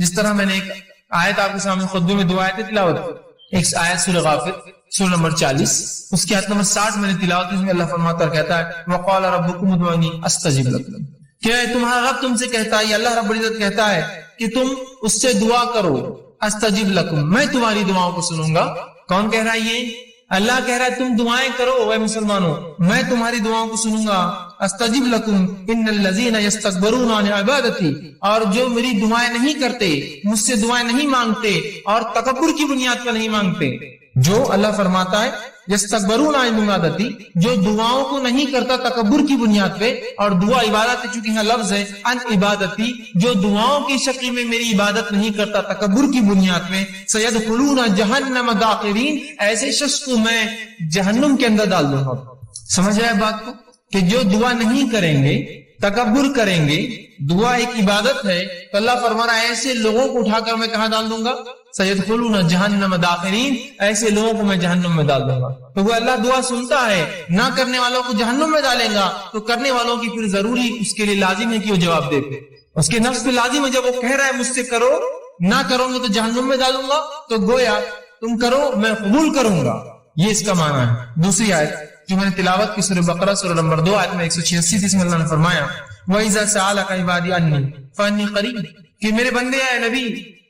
جس طرح میں نے ایک آیت آپ کے سامنے خطبے میں 2 آیتیں تلاوت کی. ایک آیت سورہ غافر سورہ نمبر 40، اس کی آیت نمبر 60 میں نے تلاوت کی، اس میں اللہ فرماتا اور کہتا ہے وقال ربکم ادعونی استجب لکم، کہ تمہارا رب تم سے کہتا ہے، اللہ رب العزت کہتا ہے کہ تم اس سے دعا کرو، استجب لکم، میں تمہاری دعاؤں کو سنوں گا. کون کہہ رہا ہے یہ؟ اللہ کہہ رہا ہے تم دعائیں کرو اے مسلمانوں، میں تمہاری دعاؤں کو سنوں گا. استجب لکم ان الذین یستکبرون عن عبادتی، اور جو میری دعائیں نہیں کرتے، مجھ سے دعائیں نہیں مانگتے اور تکبر کی بنیاد پر نہیں مانگتے. جو اللہ فرماتا ہے یستکبرون عن عبادتی، جو دعاؤں کو نہیں کرتا تکبر کی بنیاد پہ، اور دعا عبادت چونکہ یہاں لفظ ہے عن عبادتی، جو دعاؤں کی شکل میں میری عبادت نہیں کرتا تکبر کی بنیاد میں، سیدخلون جہنم داخرین، ایسے شخص کو میں جہنم کے اندر ڈال دوں گا. سمجھ آئے بات کو کہ جو دعا نہیں کریں گے، تکبر کریں گے، دعا ایک عبادت ہے، تو اللہ فرما رہا ہے ایسے لوگوں کو اٹھا کر میں کہاں ڈال دوں گا؟ سیدخلون جہنم داخرین، ایسے لوگوں کو میں جہنم میں ڈال دوں گا. تو وہ اللہ دعا سنتا ہے، نہ کرنے والوں کو جہنم میں ڈالیں گا، تو کرنے والوں کی پھر ضروری اس کے لیے لازم ہے کہ وہ جواب دے. اس کے نفس پہ لازم ہے، جب وہ کہہ رہا ہے مجھ سے کرو، نہ کرو گے تو جہنم میں ڈالوں گا، تو گویا تم کرو میں قبول کروں گا، یہ اس کا معنی ہے. دوسری آیت جو میں نے تلاوت کی سورہ بقرہ سورہ نمبر 2 آیت میں 186 اس میں اللہ نے فرمایا وَإِذَا سَأَلَكَ عِبَادِي عَنِّي فَإِنِّي قَرِيبٌ، کہ میرے بندے اے نبی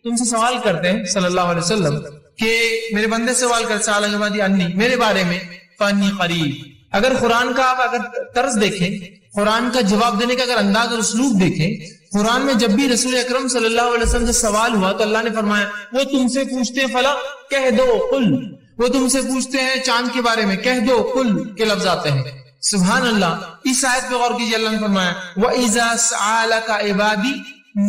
تم سے سوال کرتے ہیں صلی اللہ علیہ وسلم، کہ میرے بندے سوال کرتے سَأَلَكَ عِبَادِي عَنِّي، میرے بارے میں، فَإِنِّي قَرِيبٌ. اگر قرآن کا آپ اگر طرز دیکھیں، قرآن کا جواب دینے کا اگر انداز اور اسلوب دیکھیں، قرآن میں جب بھی رسول اکرم صلی اللہ علیہ وسلم سے سوال ہوا تو اللہ نے فرمایا وہ تم سے پوچھتے ہیں فلا کہہ دو قل، وہ تم سے پوچھتے ہیں چاند کے بارے میں، کہہ دو قل کے لفظ آتے ہیں. سبحان اللہ. اس آیت پہ غور کیجیے، اللہ نے فرمایا وَإِذَا سَأَلَكَ عِبَادِي،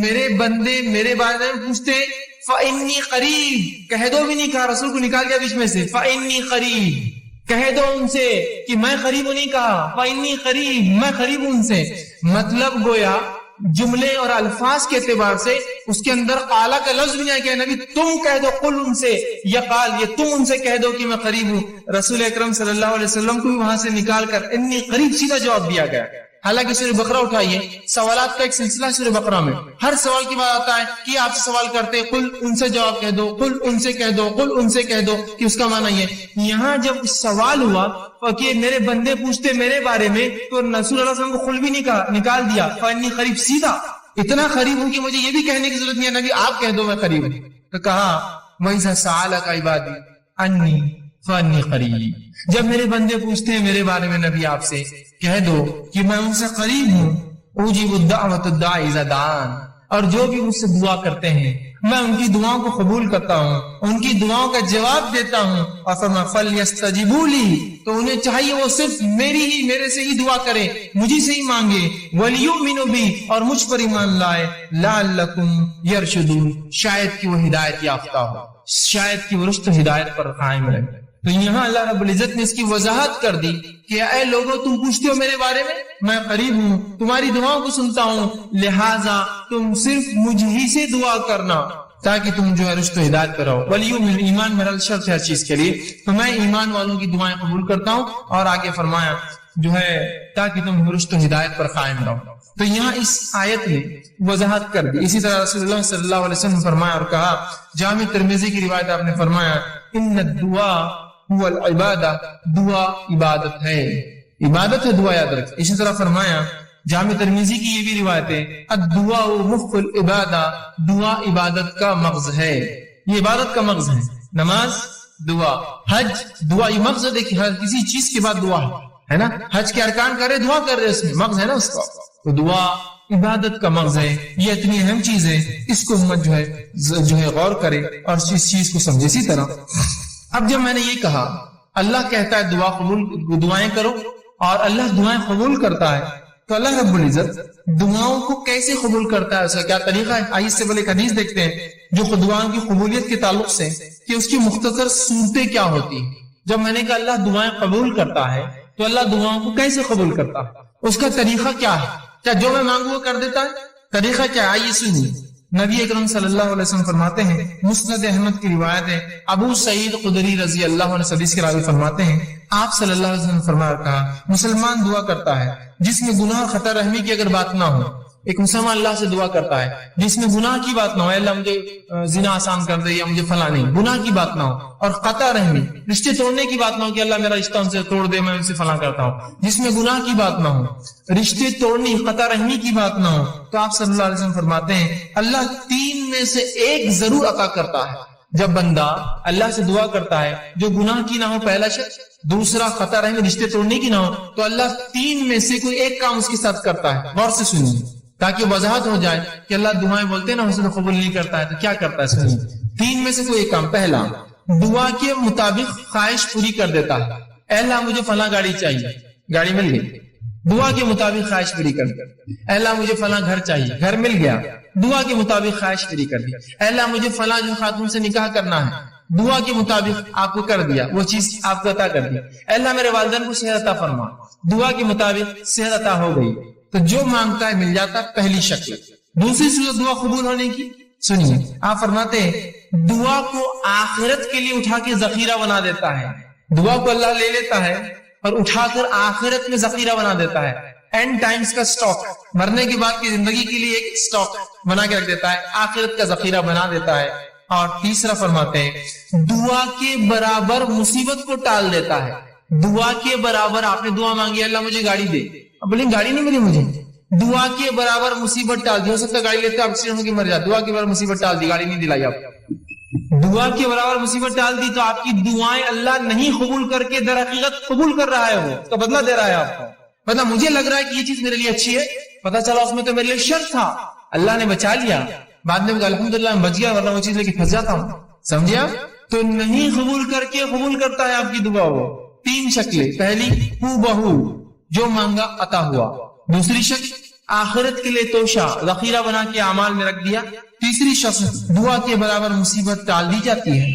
میرے بندے میرے بارے میں پوچھتے ہیں، فَإِنِّي قَرِيبٌ، کہہ دو بھی نہیں کہا، رسول کو نکال دیا بیچ میں سے، فَإِنِّي قَرِيبٌ، کہہ دو ان سے کہ میں قریب ہوں، نہیں کہا فَإِنِّي قَرِيبٌ، میں قریب ہوں ان سے. مطلب گویا جملے اور الفاظ کے اعتبار سے اس کے اندر قال کا لفظ بھی نہیں کہ نبی تم کہہ دو قل ان سے، یا قال یہ تم ان سے کہہ دو کہ میں قریب ہوں. رسول اکرم صلی اللہ علیہ وسلم کو بھی وہاں سے نکال کر انی قریب سیدھا جواب دیا گیا. حالانکہ سورہ بقرہ اٹھائیے، سوالات کا ایک سلسلہ سورہ بقرہ میں ہر سوال کی بات آتا ہے کہ آپ سے سوال کرتے ہیں قل ان سے جواب کہہ دو، قل ان سے کہہ دو، قل ان سے کہہ دو، کہ اس کا معنی یہ. یہاں جب سوال ہوا کہ میرے بندے پوچھتے میرے بارے میں، تو رسول اللہ صلی اللہ علیہ وسلم کو قل بھی نہیں کہا، نکال دیا فانی قریب، سیدھا اتنا قریب ہوں کہ مجھے یہ بھی کہنے کی ضرورت نہیں ہے نبی آپ کہہ دو میں قریب ہوں. تو کہا وَإِذَا سَأَلَكَ عِبَادِي عَنِّي فَإِنِّي قَرِيبٌ، جب میرے بندے پوچھتے ہیں میرے بارے میں نبی آپ سے کہہ دو کہ میں ان سے قریب ہوں، اُجِیبُ الدَّعْوَةَ الدَّاعِ إِذَا دَعَانِ، اور جو بھی مجھ سے دعا کرتے ہیں میں ان کی دعاؤں کو قبول کرتا ہوں، ان کی دعاؤں کا جواب دیتا ہوں. اور فرمایا فَلْيَسْتَجِيبُوا لِي، تو انہیں چاہیے وہ صرف میرے سے ہی دعا کرے، مجھے سے ہی مانگے، وَلْيُؤْمِنُوا بِي، اور مجھ پر ایمان لائے، لَعَلَّكُمْ يَرْشُدُونَ، شاید کہ وہ ہدایت یافتہ ہو، شاید کہ وہ رشد ہدایت پر قائم رہے. تو یہاں اللہ رب العزت نے اس کی وضاحت کر دی کہ اے لوگوں تم پوچھتے ہو میرے بارے میں قریب ہوں، تمہاری دعاؤں کو سنتا ہوں، لہٰذا تم صرف مجھ ہی سے دعا کرنا تاکہ تم جو ہے رشد و ہدایت پر رہو. وَلْيُؤْمِنْ، ایمان میرا شرط ہے ہر چیز کے لیے، تو میں ایمان والوں کی دعائیں قبول کرتا ہوں. اور آگے فرمایا جو ہے تاکہ تم رشد و ہدایت پر قائم رہو. تو یہاں اس آیت نے وضاحت کر دی. اسی طرح رسول اللہ صلی اللہ علیہ وسلم نے فرمایا اور کہا، جامع ترمذی کی روایت آپ نے فرمایا ان الدعاء هو العبادہ، دعا عبادت ہے، عبادت ہے دعا، یاد رکھ. اسی طرح فرمایا جامع ترمذی کی یہ بھی روایت ہے الدعاء مخ العبادہ، دعا عبادت کا مغز ہے، یہ عبادت کا مغز ہے. نماز دعا، حج دعا، یہ مغز ہے. دیکھیے ہر کسی چیز کے بعد دعا ہے نا، حج کے ارکان کر رہے دعا کر رہے، اس میں مغز ہے نا اس کا. تو دعا عبادت کا مغز ہے، یہ اتنی اہم چیز ہے، اس کو امت جو ہے غور کرے اور اس چیز کو سمجھے. اسی طرح اب جب میں نے یہ کہا اللہ کہتا ہے دعائیں کرو اور اللہ دعائیں قبول کرتا ہے، تو اللہ رب العزت دعاؤں کو کیسے قبول کرتا ہے، اس کا کیا طریقہ ہے؟ آئیے اس سے پہلے ایک حدیث دیکھتے ہیں جو دعاؤں کی قبولیت کے تعلق سے کہ اس کی مختصر صورتیں کیا ہوتی ہیں. جب میں نے کہا اللہ دعائیں قبول کرتا ہے تو اللہ دعاؤں کو کیسے قبول کرتا ہے، اس کا طریقہ کیا ہے؟ کیا جو میں مانگوں وہ کر دیتا ہے؟ طریقہ کیا ہے؟ آئیے سنیے. نبی اکرم صلی اللہ علیہ وسلم فرماتے ہیں، مسند احمد کی روایت ہے، ابو سعید خدری رضی اللہ عنہ حدیث کے راوی فرماتے ہیں آپ صلی اللہ علیہ وسلم نے فرمایا کہا مسلمان دعا کرتا ہے جس میں گناہ خطا رحمی کی اگر بات نہ ہو، ایک مسلمان اللہ سے دعا کرتا ہے جس میں گناہ کی بات نہ ہو، اللہ مجھے زنا آسان کر دے یا مجھے فلاں نہیں، گناہ کی بات نہ ہو، اور قطع رحمی رشتے توڑنے کی بات نہ ہو کہ اللہ میرا رشتہ ان سے توڑ دے، میں ان سے فلاں کرتا ہوں، جس میں گناہ کی بات نہ ہو، رشتے توڑنی قطع رحمی کی بات نہ ہو، تو آپ صلی اللہ علیہ وسلم فرماتے ہیں اللہ 3 میں سے ایک ضرور عطا کرتا ہے۔ جب بندہ اللہ سے دعا کرتا ہے جو گناہ کی نہ ہو، پہلا شرط، دوسرا قطع رحمی رشتے توڑنے کی نہ ہو، تو اللہ 3 میں سے کوئی ایک کام اس کے ساتھ کرتا ہے۔ غور سے سنیے تاکہ وضاحت ہو جائے کہ اللہ دعائیں بولتے ہیں نا اسے قبول نہیں کرتا ہے، تو کیا کرتا ہے سنیے۔ 3 میں سے کوئی ایک کام، پہلا دعا کے مطابق خواہش پوری کر دیتا ہے، اے اللہ مجھے فلاں گاڑی چاہیے، گاڑی مل گئی، دعا کے مطابق خواہش پوری کر دی۔ اے اللہ مجھے فلاں گھر چاہیے، گھر مل گیا، دعا کے مطابق خواہش پوری کر دی۔ اے اللہ مجھے فلاں جو خاتون سے نکاح کرنا ہے، دعا کے مطابق آپ کو کر دیا، وہ چیز آپ کو عطا کر دی۔ اے اللہ میرے والدین کو صحت عطا فرما، دعا کے مطابق صحت عطا ہو گئی، تو جو مانگتا ہے مل جاتا ہے، پہلی شکل۔ دوسری صورت دعا قبول ہونے کی، سنیے آپ فرماتے ہیں دعا کو آخرت کے لیے اٹھا کے ذخیرہ بنا دیتا ہے۔ دعا کو اللہ لے لیتا ہے اور اٹھا کر آخرت میں ذخیرہ بنا دیتا ہے، اینڈ ٹائمز کا سٹاک، مرنے کے بعد کی زندگی کے لیے ایک سٹاک بنا کے رکھ دیتا ہے، آخرت کا ذخیرہ بنا دیتا ہے۔ اور تیسرا فرماتے ہیں دعا کے برابر مصیبت کو ٹال دیتا ہے۔ دعا کے برابر آپ نے دعا مانگی اللہ مجھے گاڑی دے، اب بولیں گاڑی نہیں ملی مجھے، دعا کے برابر مصیبت ٹال دی، ہو سکتا ہے گاڑی لیتے آپ ایکسیڈنٹ ہو کے مر جائے، دعا کے برابر مصیبت ٹال دی، گاڑی نہیں دلائی آپ، دعا کے برابر مصیبت ٹال دی، تو آپ کی دعائیں اللہ نہیں قبول کر کے در حقیقت قبول کر رہا ہے، وہ اس کا بدلہ دے رہا ہے آپ کو۔ مطلب مجھے لگ رہا ہے کہ یہ چیز میرے لیے اچھی ہے، پتا چلا اس میں تو میرے لیے شر تھا، اللہ نے بچا لیا، بعد میں الحمدللہ میں بچ گیا، ورنہ وہ چیز لے کے پھنس جاتا ہوں، سمجھا؟ تو نہیں قبول کر کے قبول کرتا ہے آپ کی دعا وہ۔ 3 شکلیں، پہلی ہو بہو جو مانگا عطا ہوا، دوسری شکل آخرت کے لیے توشہ ذخیرہ بنا کے اعمال میں رکھ دیا، تیسری شخص دعا کے برابر مصیبت ٹال دی جاتی ہے۔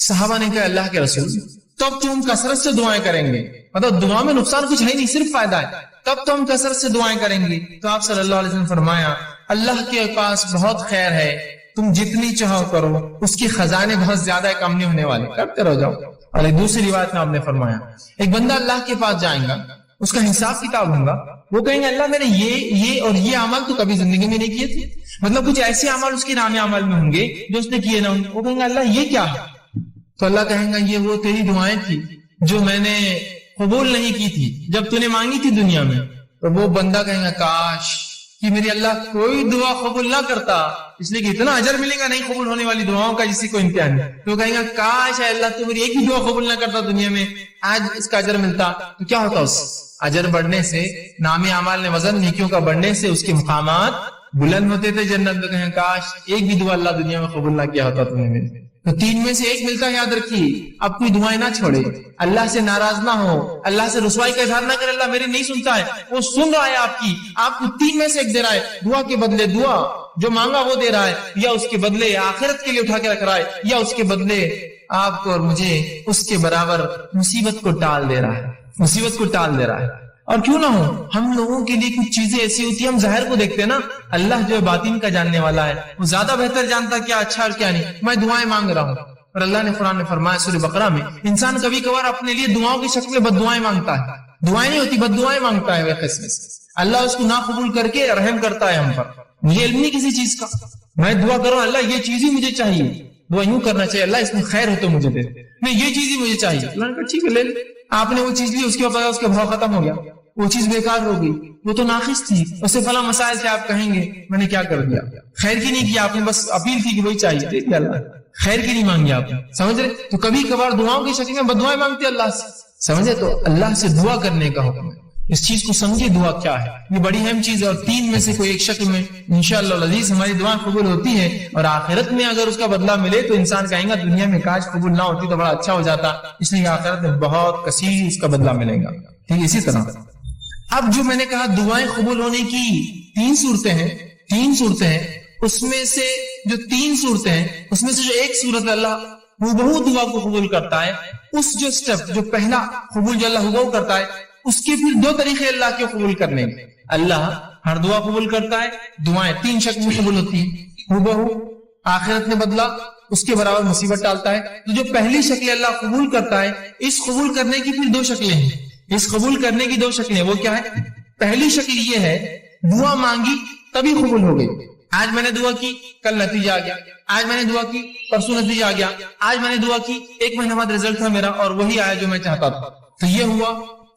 صحابہ نے کہا اللہ کے رسول تب تو ہم کثرت سے دعائیں کریں گے، مطلب دعا میں نقصان کچھ ہے نہیں، صرف فائدہ ہے، تب تو ہم کثرت سے دعائیں کریں گے۔ تو آپ صلی اللہ علیہ وسلم فرمایا اللہ کے پاس بہت خیر ہے، تم جتنی چاہو کرو، اس کے خزانے بہت زیادہ ہے، کم نہیں ہونے والے، کرتے رہ جاؤ۔ اور ایک دوسری روایت میں آپ نے فرمایا ایک بندہ اللہ کے پاس جائے گا، اس کا حساب کتاب ہوگا، وہ کہیں گے اللہ میں نے یہ اور یہ عمل تو کبھی زندگی میں نہیں کیے تھے، مطلب کچھ ایسے عمل اس کے نام عمل میں ہوں گے جو اس نے کیے نہ ہوں گے، وہ کہیں گے اللہ یہ کیا ہے، تو اللہ کہیں گا یہ وہ تیری دعائیں تھی جو میں نے قبول نہیں کی تھی جب تو نے مانگی تھی دنیا میں۔ تو وہ بندہ کہیں گا کاش کہ میری اللہ کوئی دعا قبول نہ کرتا، اس لیے کہ اتنا اجر ملے گا نہیں قبول ہونے والی دعاؤں کا جس سے کوئی امتحان نہیں، تو کہیں گا کاش ہے اللہ تو میری ایک ہی دعا قبول نہ کرتا دنیا میں، آج اس کا اجر ملتا، تو کیا ہوتا اس اجر بڑھنے سے، نام اعمال نے وزن نیکیوں کا بڑھنے سے اس کے مقامات بلند ہوتے تھے جنت میں، کہیں کاش ایک بھی دعا اللہ دنیا میں قبول نہ کیا ہوتا تمہیں میرے۔ تو 3 میں سے ایک ملتا ہے، یاد رکھیے، اب کوئی دعائیں نہ چھوڑے، اللہ سے ناراض نہ ہو، اللہ سے رسوائی کا اظہار نہ کرے اللہ میری نہیں سنتا ہے، وہ سن رہا ہے آپ کو 3 میں سے ایک دے رہا ہے، دعا کے بدلے دعا جو مانگا وہ دے رہا ہے، یا اس کے بدلے آخرت کے لیے اٹھا کے رکھ رہا ہے، یا اس کے بدلے آپ کو اور مجھے اس کے برابر مصیبت کو ٹال دے رہا ہے، مصیبت کو ٹال دے رہا ہے۔ اور کیوں نہ ہو، ہم لوگوں کے لیے کچھ چیزیں ایسی ہوتی ہیں ہم ظاہر کو دیکھتے ہیں نا، اللہ جو ہے باطن کا جاننے والا ہے، وہ زیادہ بہتر جانتا کیا اچھا اور کیا نہیں۔ میں دعائیں مانگ رہا ہوں اور اللہ نے قرآن میں فرمایا سورہ بقرہ میں انسان کبھی کبھار اپنے لیے دعاؤں کی شکل میں بد دعائیں مانگتا ہے، دعائیں نہیں ہوتی بد دعائیں مانگتا ہے، وہ قسم سے اللہ اس کو نہ قبول کر کے رحم کرتا ہے ہم پر۔ مجھے علم نہیں کسی چیز کا، میں دعا کروں اللہ یہ چیز ہی مجھے چاہیے، دعا یوں کرنا چاہیے اللہ اس میں خیر ہو تو مجھے دے، نہیں یہ چیز ہی مجھے چاہیے، اللہ نے کہا ٹھیک ہے لے لے، آپ نے وہ چیز لی، اس کے بعد اس کا بھاؤ ختم ہو گیا، وہ چیز بیکار ہو گئی، وہ تو ناقص تھی، اس سے فلاں مسائل تھے، آپ کہیں گے میں نے کیا کر دیا، خیر کی نہیں کیا آپ نے، بس اپیل تھی کہ وہی چاہیے، دیکھیے اللہ خیر کی نہیں مانگی آپ نے، سمجھ رہے؟ تو کبھی کبھار دعاؤں کی شکل میں بد دعائیں مانگتے اللہ سے، سمجھے؟ تو اللہ سے دعا کرنے کا حکم ہے، اس چیز کو سمجھے دعا کیا ہے، یہ بڑی اہم چیز ہے، اور 3 میں سے کوئی ایک شکل میں انشاءاللہ العزیز ہماری دعا قبول ہوتی ہے، اور آخرت میں اگر اس کا بدلہ ملے تو انسان کہیں گا دنیا میں کاش قبول نہ ہوتی تو بڑا اچھا ہو جاتا، اس لیے آخرت میں بہت کثیر اس کا بدلہ ملے گا۔ ٹھیک اسی طرح اب جو میں نے کہا دعائیں قبول ہونے کی 3 صورتیں ہیں، 3 صورتیں ہیں، اس میں سے جو 3 صورتیں ہیں اس میں سے جو ایک صورت اللہ ہو دعا کو قبول کرتا ہے، اس جو سٹیپ جو پہلا قبول جو اللہ ہو کرتا ہے، اس کے پھر 2 طریقے اللہ کے قبول کرنے کے، اللہ ہر دعا قبول کرتا ہے، دعائیں 3 شکل میں قبول ہوتی ہیں، ہو آخرت میں بدلا، اس کے برابر مصیبت ڈالتا ہے۔ تو جو پہلی شکل اللہ قبول کرتا ہے، اس قبول کرنے کی پھر 2 شکلیں ہیں، اس قبول کرنے کی 2 شکلیں، وہ کیا ہے؟ پہلی شکل یہ ہے دعا مانگی تبھی قبول ہو گئی. آج میں نے دعا کی, کل نتیجہ آ گیا, آج میں نے دعا کی, پرسوں نتیجہ آ گیا, آج میں نے دعا کی, 1 مہینہ بعد رزلٹ تھا میرا اور وہی آیا جو میں چاہتا تھا. تو یہ ہوا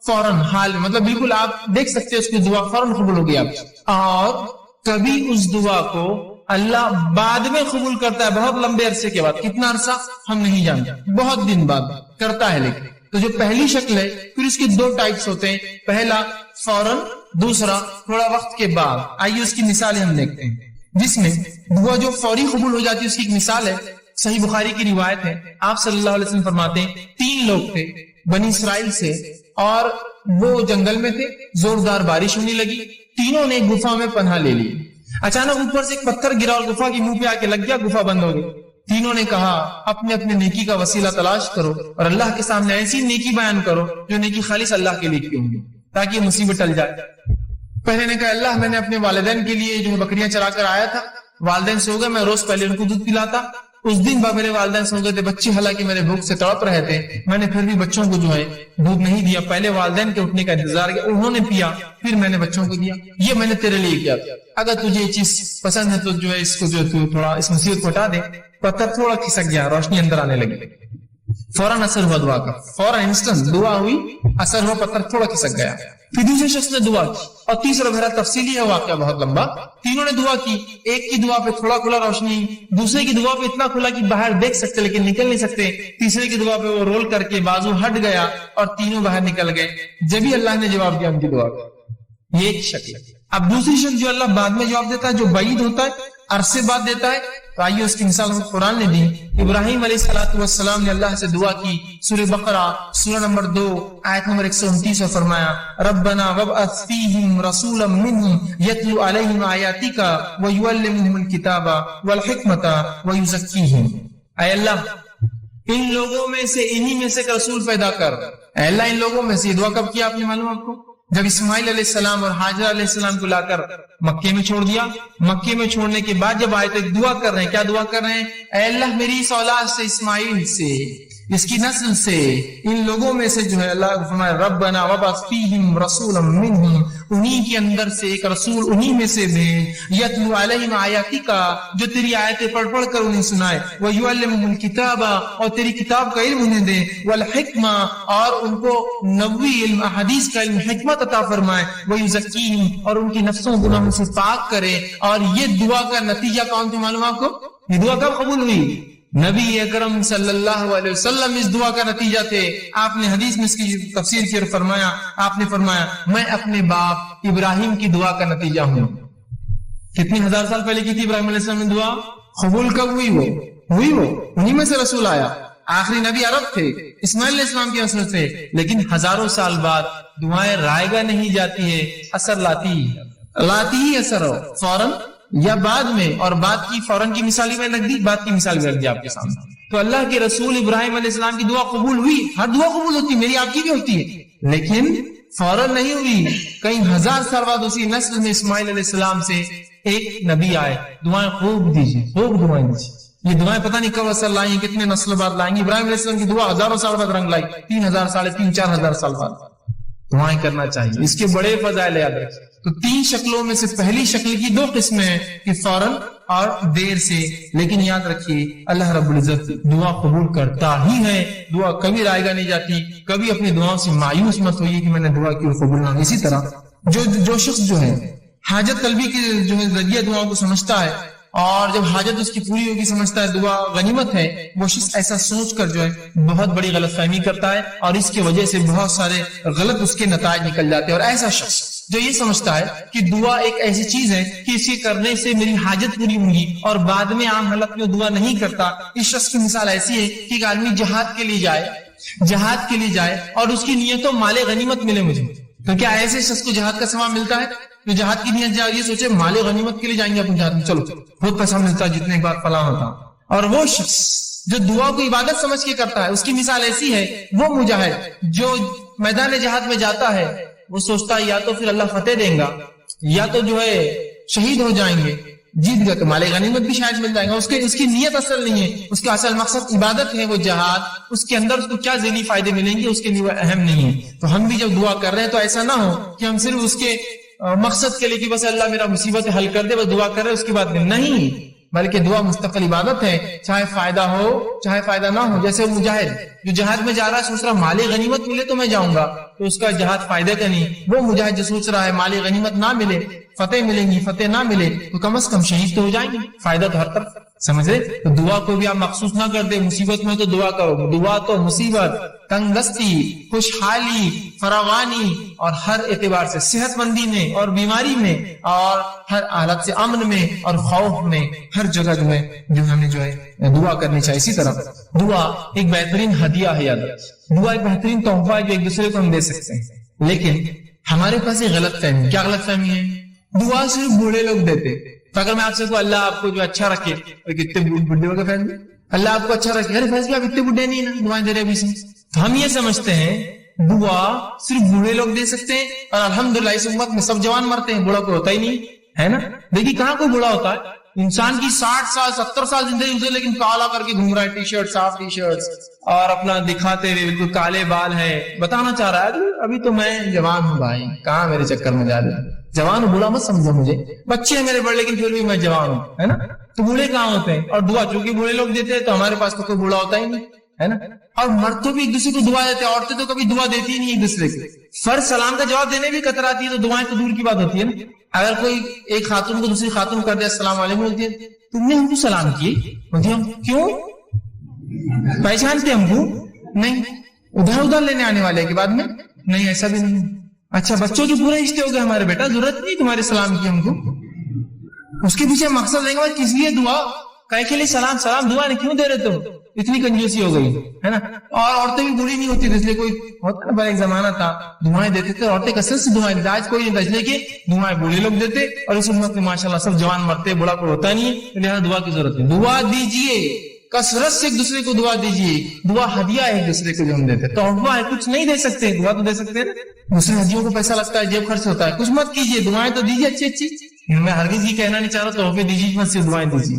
فوراً حال میں, مطلب بالکل آپ دیکھ سکتے ہیں اس کی دعا فوراً قبول ہو گئی آپ. اور کبھی اس دعا کو اللہ بعد میں قبول کرتا ہے, بہت لمبے عرصے کے بعد. کتنا عرصہ ہم نہیں جانتے, بہت دن بعد کرتا ہے. لیکن تو جو پہلی شکل ہے, پھر اس کی 2 ٹائپس ہوتے ہیں, پہلا فوراً, دوسرا تھوڑا وقت کے بعد. آئیے اس کی مثالیں ہم دیکھتے ہیں. جس میں دعا جو فوری قبول ہو جاتی ہے اس کی ایک مثال ہے, صحیح بخاری کی روایت ہے. آپ صلی اللہ علیہ وسلم فرماتے ہیں 3 لوگ تھے بنی اسرائیل سے, اور وہ جنگل میں تھے, زوردار بارش ہونے لگی, تینوں نے گفا میں پناہ لے لی. اچانک اوپر سے ایک پتھر گرا اور گفا کی منہ پہ آ کے لگ گیا, گفا بند ہو گئی. تینوں نے کہا اپنے اپنے نیکی کا وسیلہ تلاش کرو اور اللہ کے سامنے ایسی نیکی بیان کرو جو نیکی خالص اللہ کے لیے کی ہوں گی, تاکہ یہ مصیبت ٹل جائے. پہلے نے کہا اللہ میں نے اپنے والدین کے لیے جو بکریاں چرا کر آیا تھا, والدین سو گئے, میں روز پہلے ان کو دودھ پلاتا. اس دن بعد میرے والدین سو گئے تھے, بچے حالانکہ میرے بھوک سے تڑپ رہے تھے, میں نے پھر بھی بچوں کو جو ہے دودھ نہیں دیا. پہلے والدین کے اٹھنے کا انتظار کیا, انہوں نے پیا, پھر میں نے بچوں کو دیا. یہ میں نے تیرے لیے کیا تھا. اگر تجھے یہ چیز پسند ہے تو جو ہے اس کو جو ہے تھوڑا اس مصیبت کو ہٹا دے. پتھر تھوڑا کھسک گیا, روشنی اندر آنے لگی. فوراً اثر ہوا دعا کا, فوراً انسٹنٹ دعا ہوئی, اثر ہوا, پتھر تھوڑا کھسک گیا. پھر دوسرے شخص نے دعا کی, اور تیسرا بھرا تفصیلی ہے واقعہ بہت لمبا. تینوں نے دعا کی, ایک کی دعا پہ تھوڑا کھلا روشنی, دوسرے کی دعا پہ اتنا کھلا کہ باہر دیکھ سکتے لیکن نکل نہیں سکتے, تیسرے کی دعا پہ وہ رول کر کے بازو ہٹ گیا اور تینوں باہر نکل گئے. جبھی اللہ نے جواب دیا ان کی دعا کا. یہ ایک شکل. اب دوسری شکل جو اللہ بعد میں جواب دیتا ہے, جو بعید ہوتا ہے, عرصے بعد دیتا ہے. تو آئیے اس کی مثال قرآن نے دی. ابراہیم علیہ السلام نے اللہ سے دعا کی, سورہ بقرہ سورہ نمبر 2 آیت نمبر 129 میں فرمایا ربنا وابعث فیہم رسولا منہم یتلو علیہم آیاتک ویعلمہم الکتاب والحکمت ویزکیہم. اے اللہ ان لوگوں میں سے, انہی میں سے ایک رسول پیدا کر. اے اللہ ان لوگوں میں سے. یہ دعا کب کیا آپ نے معلوم آپ کو؟ جب اسماعیل علیہ السلام اور حاجرہ علیہ السلام کو لا کر مکے میں چھوڑ دیا. مکے میں چھوڑنے کے بعد جب آئے تو ایک دعا کر رہے ہیں. کیا دعا کر رہے ہیں؟ اے اللہ میری اس اولاد سے, اسماعیل سے, اس کی نسل سے, ان لوگوں میں سے جو ہے اللہ فرمایا ربنا وابعث فیہم رسولا منہم, انہی کے اندر سے ایک رسول انہی میں سے بھیج, یتلو علیہم آیاتک, جو تیری آیتیں پڑھ پڑھ کر انہیں سنائے, ویعلمہم الکتاب, اور تیری کتاب کا علم انہیں دے, والحکمہ, اور ان کو نبوی علم, احادیث کا علم, حکمت عطا فرمائے, ویزکیہم, اور ان کی نفسوں گناہوں سے پاک کرے. اور یہ دعا کا نتیجہ کون تھا معلوم آپ کو؟ یہ دعا کب قبول ہوئی؟ نبی اکرم صلی اللہ علیہ وسلم اس دعا کا نتیجہ تھے. آپ نے حدیث میں اس کی تفسیر کی اور فرمایا, آپ نے فرمایا میں اپنے باپ ابراہیم کی دعا کا نتیجہ ہوں. کتنی ہزار سال پہلے کی تھی ابراہیم علیہ السلام نے دعا؟ قبول کب ہوئی؟ وہ انہی میں سے رسول آیا. آخری نبی عرب تھے, اسماعیل علیہ السلام کی نسل تھے, لیکن ہزاروں سال بعد دعائیں رائے گاہ نہیں جاتی ہے, اثر لاتی ہی اثر ہو فوراً یا بعد میں. اور بات کی فوراً کی مثال میں رکھ دی, بات کی مثال بھی رکھ دی آپ کے سامنے. تو اللہ کے رسول ابراہیم علیہ السلام کی دعا قبول ہوئی. ہر دعا قبول ہوتی ہے, میری آپ کی بھی ہوتی ہے, لیکن فوراً نہیں ہوئی. کئی ہزار سال بعد اسی نسل میں اسماعیل علیہ السلام سے ایک نبی آئے. دعائیں خوب دیجیے, خوب دعائیں دیجیے. یہ دعائیں پتہ نہیں کب اثر لائیں, کتنے نسل بعد لائیں گی. ابراہیم علیہ السلام کی دعا ہزاروں سال بعد رنگ لائی, 3000 سال 4,000 سال بعد. دعائیں کرنا چاہیے, اس کے بڑے فضائل یاد رکھیں. تو 3 شکلوں میں سے پہلی شکل کی 2 قسمیں ہیں کہ فوراً اور دیر سے. لیکن یاد رکھیے اللہ رب العزت دعا قبول کرتا ہی ہے. دعا کبھی رائے گاہ نہیں جاتی. کبھی اپنی دعاؤں سے مایوس مت ہوئیے کہ میں نے دعا کی اور قبول نہ. اسی طرح جو شخص جو ہے حاجت طلبی کے جو ہے ذریعہ دعاؤں کو سمجھتا ہے, اور جب حاجت اس کی پوری ہوگی سمجھتا ہے دعا غنیمت ہے, وہ شخص ایسا سوچ کر جو ہے بہت بڑی غلط فہمی کرتا ہے, اور اس کی وجہ سے بہت سارے غلط اس کے نتائج نکل جاتے ہیں. اور ایسا شخص جو یہ سمجھتا ہے کہ دعا ایک ایسی چیز ہے کہ اسے کرنے سے میری حاجت پوری ہوگی, اور بعد میں عام حالت میں دعا نہیں کرتا, اس شخص کی مثال ایسی ہے کہ ایک آدمی جہاد کے لیے جائے اور اس کی نیت و مال غنیمت ملے مجھے. تو کیا ایسے شخص کو جہاد کا ثواب ملتا ہے؟ جو جہاد کی نیت جائے, یہ سوچے مال غنیمت کے لیے جائیں گے اپنے جہاد میں, چلو بہت پیسہ ملتا ہے جتنے بار فلاں ہوتا. اور وہ شخص جو دعا کو عبادت سمجھ کے کرتا ہے, اس کی مثال ایسی ہے, وہ مجاہد جو میدان جہاد میں جاتا ہے, وہ سوچتا ہے یا تو پھر اللہ فتح دیں گا, یا تو جو ہے شہید ہو جائیں گے, جیت گئے تو مال غنیمت بھی شاید مل جائے گا. اس کی نیت اصل نہیں ہے, اس کا اصل مقصد عبادت ہے, وہ جہاد. اس کے اندر اس کو کیا ذہنی فائدے ملیں گے اس کے لیے اہم نہیں ہے. تو ہم بھی جب دعا کر رہے ہیں تو ایسا نہ ہو کہ ہم صرف اس کے مقصد کے لیے کہ بس اللہ میرا مصیبت حل کر دے، بس دعا کر رہے اس کے بعد نہیں، بلکہ دعا مستقل عبادت ہے، چاہے فائدہ ہو چاہے فائدہ نہ ہو. جیسے مجاہد جو جہاد میں جا رہا ہے سوچ رہا مال غنیمت ملے تو میں جاؤں گا، تو اس کا جہاد فائدے کا نہیں. وہ مجاہد جو سوچ رہا ہے مال غنیمت نہ ملے، فتح ملیں گی، فتح نہ ملے تو کم از کم شہید تو ہو جائیں گے، فائدہ تو ہر طرف. سمجھے؟ تو دعا کو بھی آپ مخصوص نہ کر دے، مصیبت میں تو دعا کرو. دعا تو مصیبت، تنگ دستی، خوشحالی، فراوانی اور ہر اعتبار سے صحت مندی میں اور بیماری میں اور ہر حالت سے امن میں اور خوف میں، ہر جگہ جو ہمیں دعا کرنی چاہیے. اسی طرح دعا ایک بہترین ہدیہ ہے، یاد رکھیں دعا ایک بہترین تحفہ ہے جو ایک دوسرے کو ہم دے سکتے ہیں. لیکن ہمارے پاس ایک غلط فہمی. کیا غلط فہمی ہے؟ دعا صرف بوڑھے لوگ دیتے. تو اگر میں آپ سے کہوں اللہ آپ کو جو اچھا رکھے، کتنے بڈھے ہو گئے فیصلے، اللہ آپ کو اچھا رکھے، ارے فیصلے آپ اتنے بڈھے نہیں نا دعائیں دے رہے ابھی سے. تو ہم یہ سمجھتے ہیں دعا صرف بوڑھے لوگ دے سکتے ہیں، اور الحمدللہ اس امت میں سب جوان مرتے ہیں، بوڑھا کوئی ہوتا ہی نہیں ہے نا. دیکھیے کہاں کوئی بوڑھا ہوتا ہے، انسان کی 60 سال 70 سال زندگی گزرے لیکن کالا کر کے گھوم رہا ہے، ٹی شرٹ صاف ٹی شرٹ اور اپنا دکھاتے ہوئے بالکل کالے بال ہے، بتانا چاہ رہا ہے ابھی تو میں جوان ہوں بھائی، کہاں میرے چکر میں جا رہے. جوان ہوں بوڑھا مت سمجھو مجھے، بچے ہیں میرے بڑے لیکن پھر بھی میں جوان ہوں، ہے نا. تو بوڑھے کہاں ہوتے ہیں؟ اور دعا چونکہ بوڑھے لوگ دیتے ہیں تو ہمارے پاس تو کوئی بوڑھا ہوتا ہی نہیں ہے نا. اور مرد تو بھی ایک دوسرے کو دعا دیتے ہیں، عورتیں تو کبھی دعا دیتی ہی نہیں ایک دوسرے کو. فرض سلام کا جواب دینے بھی کتراتی ہے تو دعائیں تو دور کی بات ہوتی ہے نا. اگر کوئی ایک خاتون کو دوسری خاتون کر دے السلام علیکم بولتی ہے، تم نے ہم کو سلام کیے، بولتی ہم کیوں پہچانتے ہم کو نہیں، ادھر لینے آنے والے کے بعد میں نہیں، ایسا بھی نہیں. اچھا بچوں کے پورے رشتے ہو گئے ہمارے، بیٹا ضرورت نہیں تمہارے سلام کی ہم کو. اس کے پیچھے مقصد دیں گے کس لیے دعا، کہیں کے لیے سلام دعا نہیں کیوں دے رہے تم، اتنی کنجوسی ہو گئی ہے نا. اور عورتیں بھی بری نہیں ہوتی، اس لیے کوئی ہوتا نا ایک زمانہ تھا دعائیں دیتے تھے عورتیں کثرت سے دعائیں دیتے، آج کوئی نہیں تھا، اس لیے کہ دعائیں بوڑھے لوگ دیتے اور اس امت میں ماشاءاللہ سب جوان مرتے، بوڑھا کوئی ہوتا نہیں ہے، لہٰذا دعا کی ضرورت نہیں. دعا دیجیے، کثرت سے ایک دوسرے کو دعا دیجیے. دعا ہدیہ ہے ایک دوسرے کو جو ہم دیتے، تحفہ ہے، کچھ نہیں دے سکتے، دعا تو دے سکتے ہیں نا. دوسرے ہدیوں کو پیسہ لگتا ہے، جیب خرچ ہوتا ہے، کچھ مت کیجیے، دعائیں تو دیجیے اچھی اچھی. میں ہرگز یہ کہنا نہیں چاہ رہا تحفے دیجیے مت، صرف دعائیں دیجیے،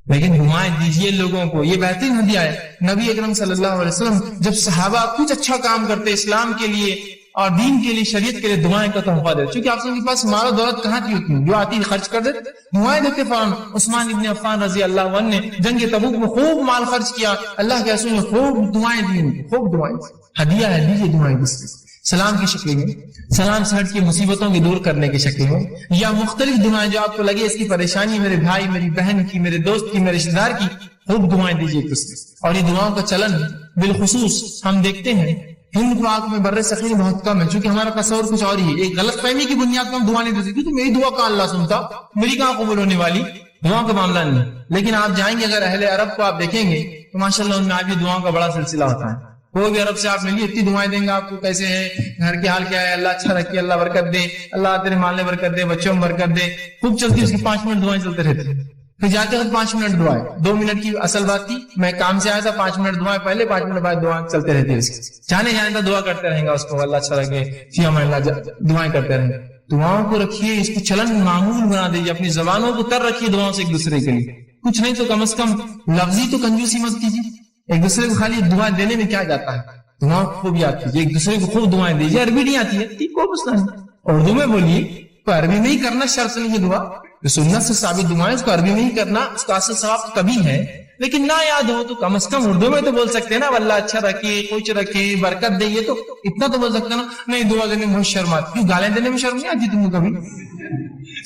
لیکن دعائیں دیجیے لوگوں کو، یہ بہترین ہدیہ ہے. نبی اکرم صلی اللہ علیہ وسلم جب صحابہ کچھ اچھا کام کرتے اسلام کے لیے اور دین کے لیے، شریعت کے لیے، دعائیں کا تحفہ دیتے. چونکہ آپ کے پاس مال و دولت کہاں تھی اتنی، جو آتی خرچ کر دیتے، دعائیں دیتے فوراً. عثمان ابن عفان رضی اللہ عنہ نے جنگ تبوک میں خوب مال خرچ کیا، اللہ کے رسول نے خوب دعائیں دی، خوب دعائیں. ہدیہ ہے، دیجیے دعائیں کس سلام کی شکل میں، سلام سے ہٹ کے مصیبتوں کی دور کرنے کی شکل میں، یا مختلف دعائیں جو آپ کو لگے اس کی پریشانی میرے بھائی میری بہن کی، میرے دوست کی، میرے رشتے دار کی، خوب دعائیں دیجیے کس. اور یہ دعاؤں کا چلن بالخصوص ہم دیکھتے ہیں ہند پاک میں بر صغیر بہت کم ہے، چونکہ ہمارا تصور کچھ اور ہی ہے. ایک غلط فہمی کی بنیاد پر ہم دعا نہیں دے سکتے، تو میری دعا کہاں اللہ سنتا، میری کہاں قبول ہونے والی، دعاؤں کا معاملہ نہیں. لیکن آپ جائیں گے اگر اہل عرب کو آپ دیکھیں گے تو ماشاءاللہ ان میں آپ کی دعاؤں کا بڑا سلسلہ ہوتا ہے. کوئی بھی عرب سے آپ ملیے اتنی دعائیں دیں گے آپ کو، کیسے ہے، گھر کے حال کیا ہے، اللہ اچھا رکھے، اللہ برکت دے، اللہ تیرے مال میں برکت دے، بچوں میں برکت دے، خوب چلتی. اس کی 5 منٹ دعائیں چلتے رہتے ہیں. پھر جاتے وقت 5 منٹ دعائیں، 2 منٹ کی اصل بات تھی، میں کام سے آیا تھا 5 منٹ دعائیں پہلے، 5 منٹ بعد دعائیں چلتے رہتی ہے. اس کی جانے تک دعا کرتے رہیں گا اس کو، اللہ اچھا رکھے، فی امان اللہ، دعائیں کرتے رہیں. دعاؤں کو رکھیے، اس کو چلن معمول بنا دیجیے، اپنی زبانوں کو تر رکھیے دعاؤں سے ایک دوسرے کے لیے. کچھ نہیں تو کم از کم لفظی تو کنجوسی مت کیجیے. ایک دوسرے کو خالی دعا دینے میں کیا جاتا ہے، دعاؤں کو خوب یاد کیجیے، ایک دوسرے کو خوب دعائیں دیجیے. عربی نہیں آتی ہے ٹھیک، کوئی مسئلہ نہیں، اردو میں بولیے، تو عربی میں ہی کرنا شرط نہیں ہے. دعا جو سنت سے ثابت دعائیں اس کو عربی میں ہی کرنا، اس کا اصل ثواب تبھی ہے. لیکن نہ یاد ہو تو کم از کم اردو میں تو بول سکتے ہیں نا، اللہ اچھا رکھے، خوش رکھے، برکت دے، یہ تو اتنا تو بول سکتے ہیں نا. نہیں دعا دینے میں بہت شرم آتی، کیوں گالیں دینے میں شرم نہیں آتی تم کو کبھی؟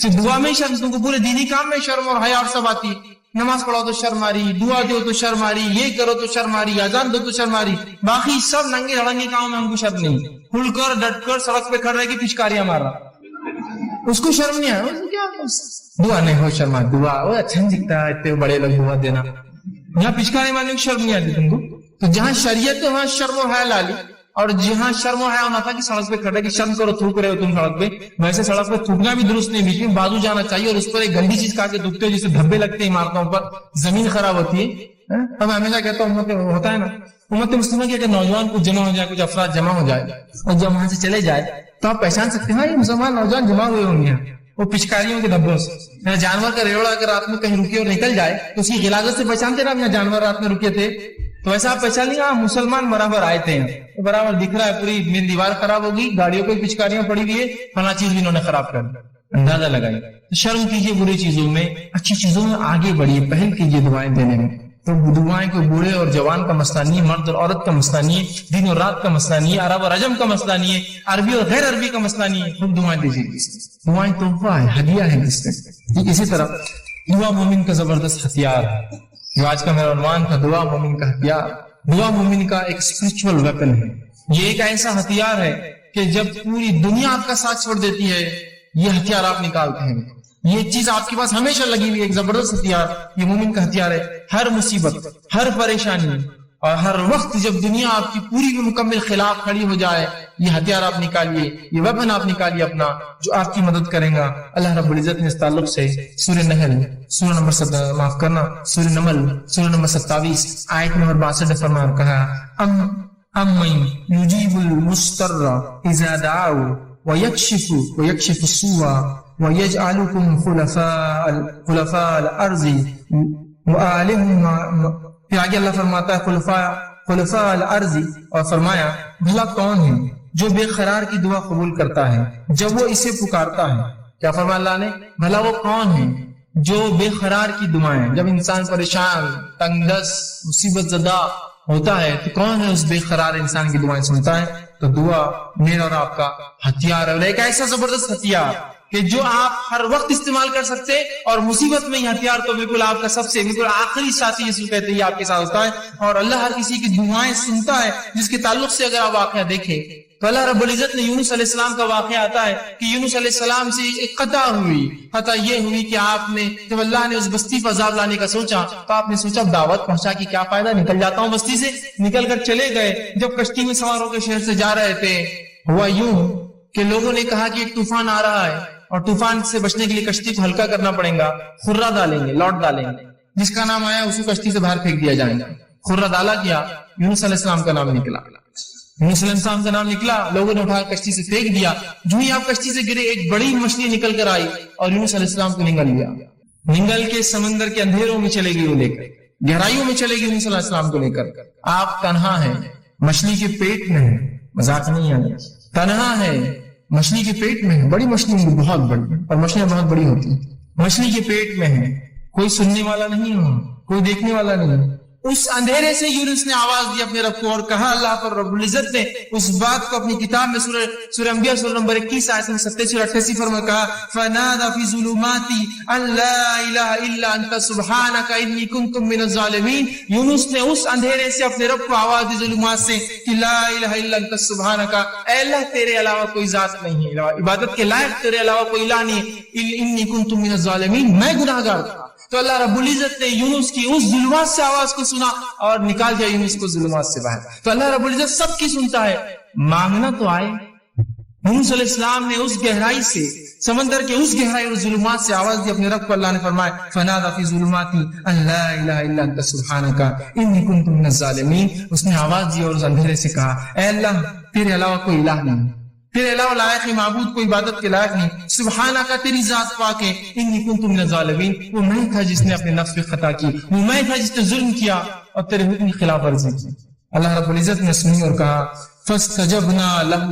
صرف دعا میں ہی شرم، تم کو پورے دینی کام میں شرم اور حیا اور سب آتی. نماز پڑھو تو شرم آ رہی، دعا دو تو شرم آ رہی، یہ کرو تو شرم آ رہی، اذان دو تو شرم آ رہی، باقی سب ننگے دھڑنگے کاموں میں ہم کو شرم نہیں. کھل کر ڈٹ کر سڑک پہ کھڑ رہے کہ پچکاریاں مار رہا، اس کو شرم نہیں آیا. دعا نہیں ہو شرما، دعا وہ اچھا نہیں دکھتا ہے اتنے بڑے لوگ دعا دینا، یہاں پچکارے مارنے کی شرم نہیں آتی تم کو. تو جہاں شریعت ہے وہاں شرم و حیا لالی، اور جہاں شرم و حیا ہونا تھا کہ سڑک پہ کھڑے کہ شرم کرو، تھوک رہے ہو تم سڑک پہ، ویسے سڑک پہ تھوکنا بھی درست نہیں، بیچ میں بازو جانا چاہیے، اور اس پر ایک گندی چیز کھا کے تھوکتے ہو جسے دھبے لگتے ہیں عمارتوں پر، زمین خراب ہوتی ہے. اب ہمیشہ کہتا ہوں ہوتا ہے نا امت مسلمہ کی اگر نوجوان کچھ جمع ہو جائے، کچھ افراد جمع ہو جائے اور جب وہاں سے چلے جائے تو آپ پہچان سکتے ہیں ہاں یہ مسلمان نوجوان جمع ہوئے ہوں گے وہ پچکاریوں کے دھبوں سے. جانور کا ریوڑا اگر رات میں کہیں رکے اور نکل جائے تو اس کی غلاظت سے پہچانتے نا، اپنا جانور رات میں رکے تھے تو ایسا آپ پہچان لیں آپ مسلمان برابر آئے تھے ہیں، برابر دکھ رہا ہے، پوری مین دیوار خراب ہوگی، گاڑیوں پہ پچکاریاں پڑی ہوئی ہے، فلاں چیز بھی انہوں نے خراب کر دی، اندازہ لگائیے۔ تو شرم کیجیے بری چیزوں میں، اچھی چیزوں میں آگے بڑھیے، پہل کیجیے دعائیں دینے میں۔ تو دعائیں کوئی بوڑھے اور جوان کا مسئلہ نہیں ہے، مرد اور عورت کا مسئلہ نہیں ہے، دن اور رات کا مسئلہ نہیں ہے، عرب اور عجم کا مسئلہ نہیں ہے، عربی اور غیر عربی کا مسئلہ نہیں ہے، خود دعائیں دیجیے۔ دعائیں تحفہ ہے، ہدیہ ہے اس میں۔ اسی طرح دعا مومن کا زبردست ہتھیار ہے، جو آج کا میرا عنوان تھا، دعا مومن کا ہتھیار۔ دعا مومن کا ایک اسپرچل ویپن ہے، یہ ایک ایسا ہتھیار ہے کہ جب پوری دنیا آپ کا ساتھ چھوڑ دیتی ہے، یہ ہتھیار آپ نکالتے ہیں، یہ چیز آپ کے پاس ہمیشہ لگی ہوئی، ایک زبردست ہتھیار، یہ مومن کا ہتھیار ہے۔ ہر مصیبت، ہر پریشانی اور ہر وقت جب دنیا آپ کی پوری مکمل خلاف کھڑی ہو جائے، یہ ہتھیار آپ نکالیے، یہ ویپن آپ نکالیے اپنا، جو آپ کی مدد کرے گا۔ اللہ رب العزت نے اس تعلق سے سورہ نحل سورہ نمبر سورہ نمل سورہ نمبر 27 آیت نمبر 62 فرمایا، کہا امن یجیب المضطر اذا دعاه ویکشف السوء وَيَجْعَلُكُمْ خُلَفَاءَ الْأَرْضِ پھر آگے اللہ فرماتا ہے خلفاء الْأَرْضِ، اور فرمایا بھلا کون ہے جو بے قرار کی دعا قبول کرتا ہے جب وہ اسے پکارتا ہے۔ کیا فرمایا اللہ نے؟ بھلا وہ کون ہے جو بے قرار کی دعائیں، جب انسان پریشان، تنگ دست، مصیبت زدہ ہوتا ہے تو کون ہے اس بے قرار انسان کی دعائیں سنتا ہے؟ تو دعا میرا اور آپ کا ہتھیار ہے، اور ایک ایسا زبردست ہتھیار کہ جو آپ ہر وقت استعمال کر سکتے، اور مصیبت میں یہ ہتھیار تو بالکل آپ کا سب سے بالکل آخری ساتھی جسے کہتے ہیں آپ کے ساتھ ہوتا ہے، اور اللہ ہر کسی کی دعائیں سنتا ہے، جس کے تعلق سے اگر آپ واقعہ دیکھیں تو اللہ رب العزت نے یونس علیہ السلام کا واقعہ آتا ہے کہ یونس علیہ السلام سے ایک قطع یہ ہوئی کہ آپ نے جب اللہ نے اس بستی پر عذاب لانے کا سوچا تو آپ نے سوچا دعوت پہنچا کے کیا فائدہ، نکل جاتا ہوں بستی سے۔ نکل کر چلے گئے، جب کشتی میں سوار ہو کے شہر سے جا رہے تھے، ہوا یوں کہ لوگوں نے کہا کہ ایک طوفان آ رہا ہے اور طوفان سے بچنے کے لیے کشتی کو ہلکا کرنا پڑے گا، خرہ ڈالیں گے، لوٹ ڈالیں گے، جس کا نام آیا اس کو کشتی سے باہر پھینک دیا جائے گا۔ خرہ ڈالا گیا، یونس علیہ السلام کا نام نکلا، یونس علیہ السلام کا نام نکلا، لوگوں نے اٹھا کشتی سے پھینک دیا۔ جو ہی آپ کشتی سے گرے ایک بڑی مچھلی نکل کر آئی اور یونس علیہ السلام کو نگل لیا، نگل کے سمندر کے اندھیروں میں چلے گئی، وہ لے کر گہرائیوں میں چلے گئی یونس علیہ السلام کو لے کر۔ آپ تنہا ہیں، مچھلی کے پیٹ میں ہے، مذاق نہیں ہے، تنہا ہے، مچھلی کے پیٹ میں ہے، بڑی مچھلی بہت بڑی، اور مچھلیاں بہت بڑی ہوتی ہیں، مچھلی کے پیٹ میں ہے، کوئی سننے والا نہیں ہو، کوئی دیکھنے والا نہیں۔ اس اندھیرے سے یونس نے آواز دی اپنے رب کو اور کہا، اللہ پر رب العزت نے اس بات کو اپنی کتاب میں سورہ انبیاء سورہ نمبر 21 آیت 87 اور 88 فرما کہا، فنادى في الظلمات ان لا الہ الا انت سبحانک انی کنت من الظالمین۔ یونس نے اس اندھیرے سے اپنے رب کو آواز دی ظلمات سے کہ لا الہ الا انت سبحانک، اے اللہ تیرے علاوہ کوئی ذات نہیں ہے، عبادت کے لائق تیرے علاوہ کوئی الہ نہیں ہے، انی کنت من الظالمین، میں گناہگار تھا۔ تو اللہ رب العزت نے یونس کی اس ظلمات سے آواز کو سنا اور نکال دیا یونس کو ظلمات سے باہر۔ تو اللہ رب العزت سب کی سنتا ہے، مانگنا تو آئے۔ یونس علیہ السلام نے اس گہرائی سے، سمندر کے اس گہرائی اور ظلمات سے آواز دی اپنے رب کو، اللہ نے فرمایا فنادى في الظلمات ان لا الہ الا انت سبحانک انی کنت من الظالمین۔ اس نے آواز دی اور اس اندھیرے سے کہا، اے اللہ تیرے علاوہ کوئی الہ نہیں، تیرے علاوہ لائق معبود کوئی عبادت کے لائق نہیں، سبحانہ کا تیری ذات پاک ہے، انی کنت من الظالمین، وہ میں تھا جس نے اپنے نفس پہ خطا کی، وہ میں تھا جس نے ظلم کیا اور تیرے حکم کی خلاف ورزی کی۔ اللہ رب العزت نے سنی اور کہا فاستجبنا له،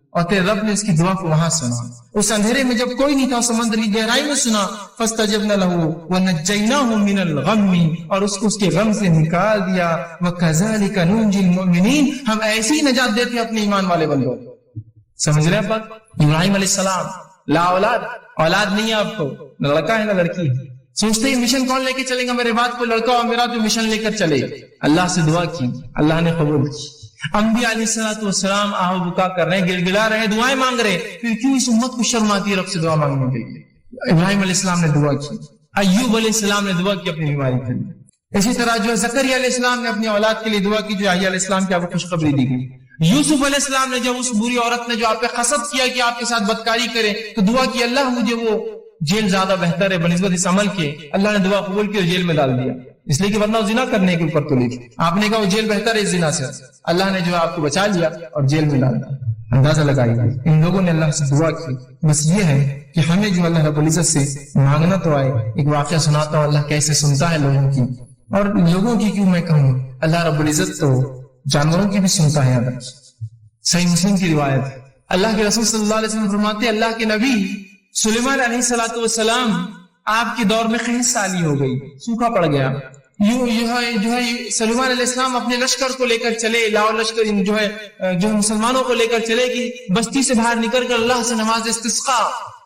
اور تیرے رب نے اس کی دعا کو وہاں سنا، اس اندھیرے میں جب کوئی نہیں تھا، سمندر کی گہرائی میں سنا، فاستجبنا له ونجیناه من الغم، اور اس کو اس کے غم سے نکال دیا، وکذالک ننجی المؤمنین، ہم ایسی نجات دیتے اپنے ایمان والے بندوں۔ سمجھ رہے ہیں بات؟ ابراہیم علیہ السلام لا اولاد، اولاد نہیں ہے آپ کو، نہ لڑکا ہے نہ لڑکی ہے، سوچتے ہیں مشن کون لے کے چلے گا، میرے بعد کوئی لڑکا اور میرا جو مشن لے کر چلے، اللہ سے دعا کی، اللہ نے قبول کی۔ انبیاء علیہ السلام آہ بکا کر رہے ہیں، گڑ گڑا رہے ہیں، دعائیں مانگ رہے ہیں، پھر کیوں اس امت کو شرم آتی ہے رب سے دعا مانگنے کے لیے؟ ابراہیم علیہ السلام نے دعا کی، ایوب علیہ السلام نے دعا کی اپنی بیماری کے لیے، اسی طرح جو زکریا علیہ السلام نے اپنی اولاد کے لیے دعا کی، جو یحییٰ علیہ السلام کی آپ کو خوشخبری دی گئی۔ یوسف علیہ السلام نے جب اس بری عورت نے جو آپ پہ قصد کیا کہ آپ کے ساتھ بدکاری کرے تو دعا کی، اللہ مجھے وہ جیل زیادہ بہتر ہے بنسبت اس عمل کے، اللہ نے دعا قبول کی اور جیل میں ڈال دیا، اس لیے کہ ورنہ زنا کرنے کے اوپر تو لکھ، آپ نے کہا وہ جیل بہتر ہے اس زنا سے، اللہ نے جو آپ کو بچا لیا اور جیل میں ڈال دیا۔ اندازہ لگائیے ان لوگوں نے اللہ سے دعا کی۔ بس یہ ہے کہ ہمیں جو اللہ رب العزت سے مانگنا تو آئے۔ ایک واقعہ سناتا ہوں اللہ کیسے سنتا ہے لوگوں کی۔ اور لوگوں کی کیوں میں کہوں؟ اللہ رب العزت تو جانوروں کی بھی سنتا ہے. یاد رکھیے صحیح مسلم کی روایت ہے. اللہ کے رسول صلی اللہ علیہ وسلم فرماتے ہیں اللہ کے نبی سلیمان علیہ الصلوۃ والسلام آپ کے دور میں 30 سالی ہو گئی, سوکھا پڑ گیا. جو ہے سلیمان علیہ السلام اپنے لشکر کو لے کر چلے, لاؤ لشکر جو مسلمانوں کو لے کر چلے کہ بستی سے باہر نکل کر اللہ سے نماز استسقا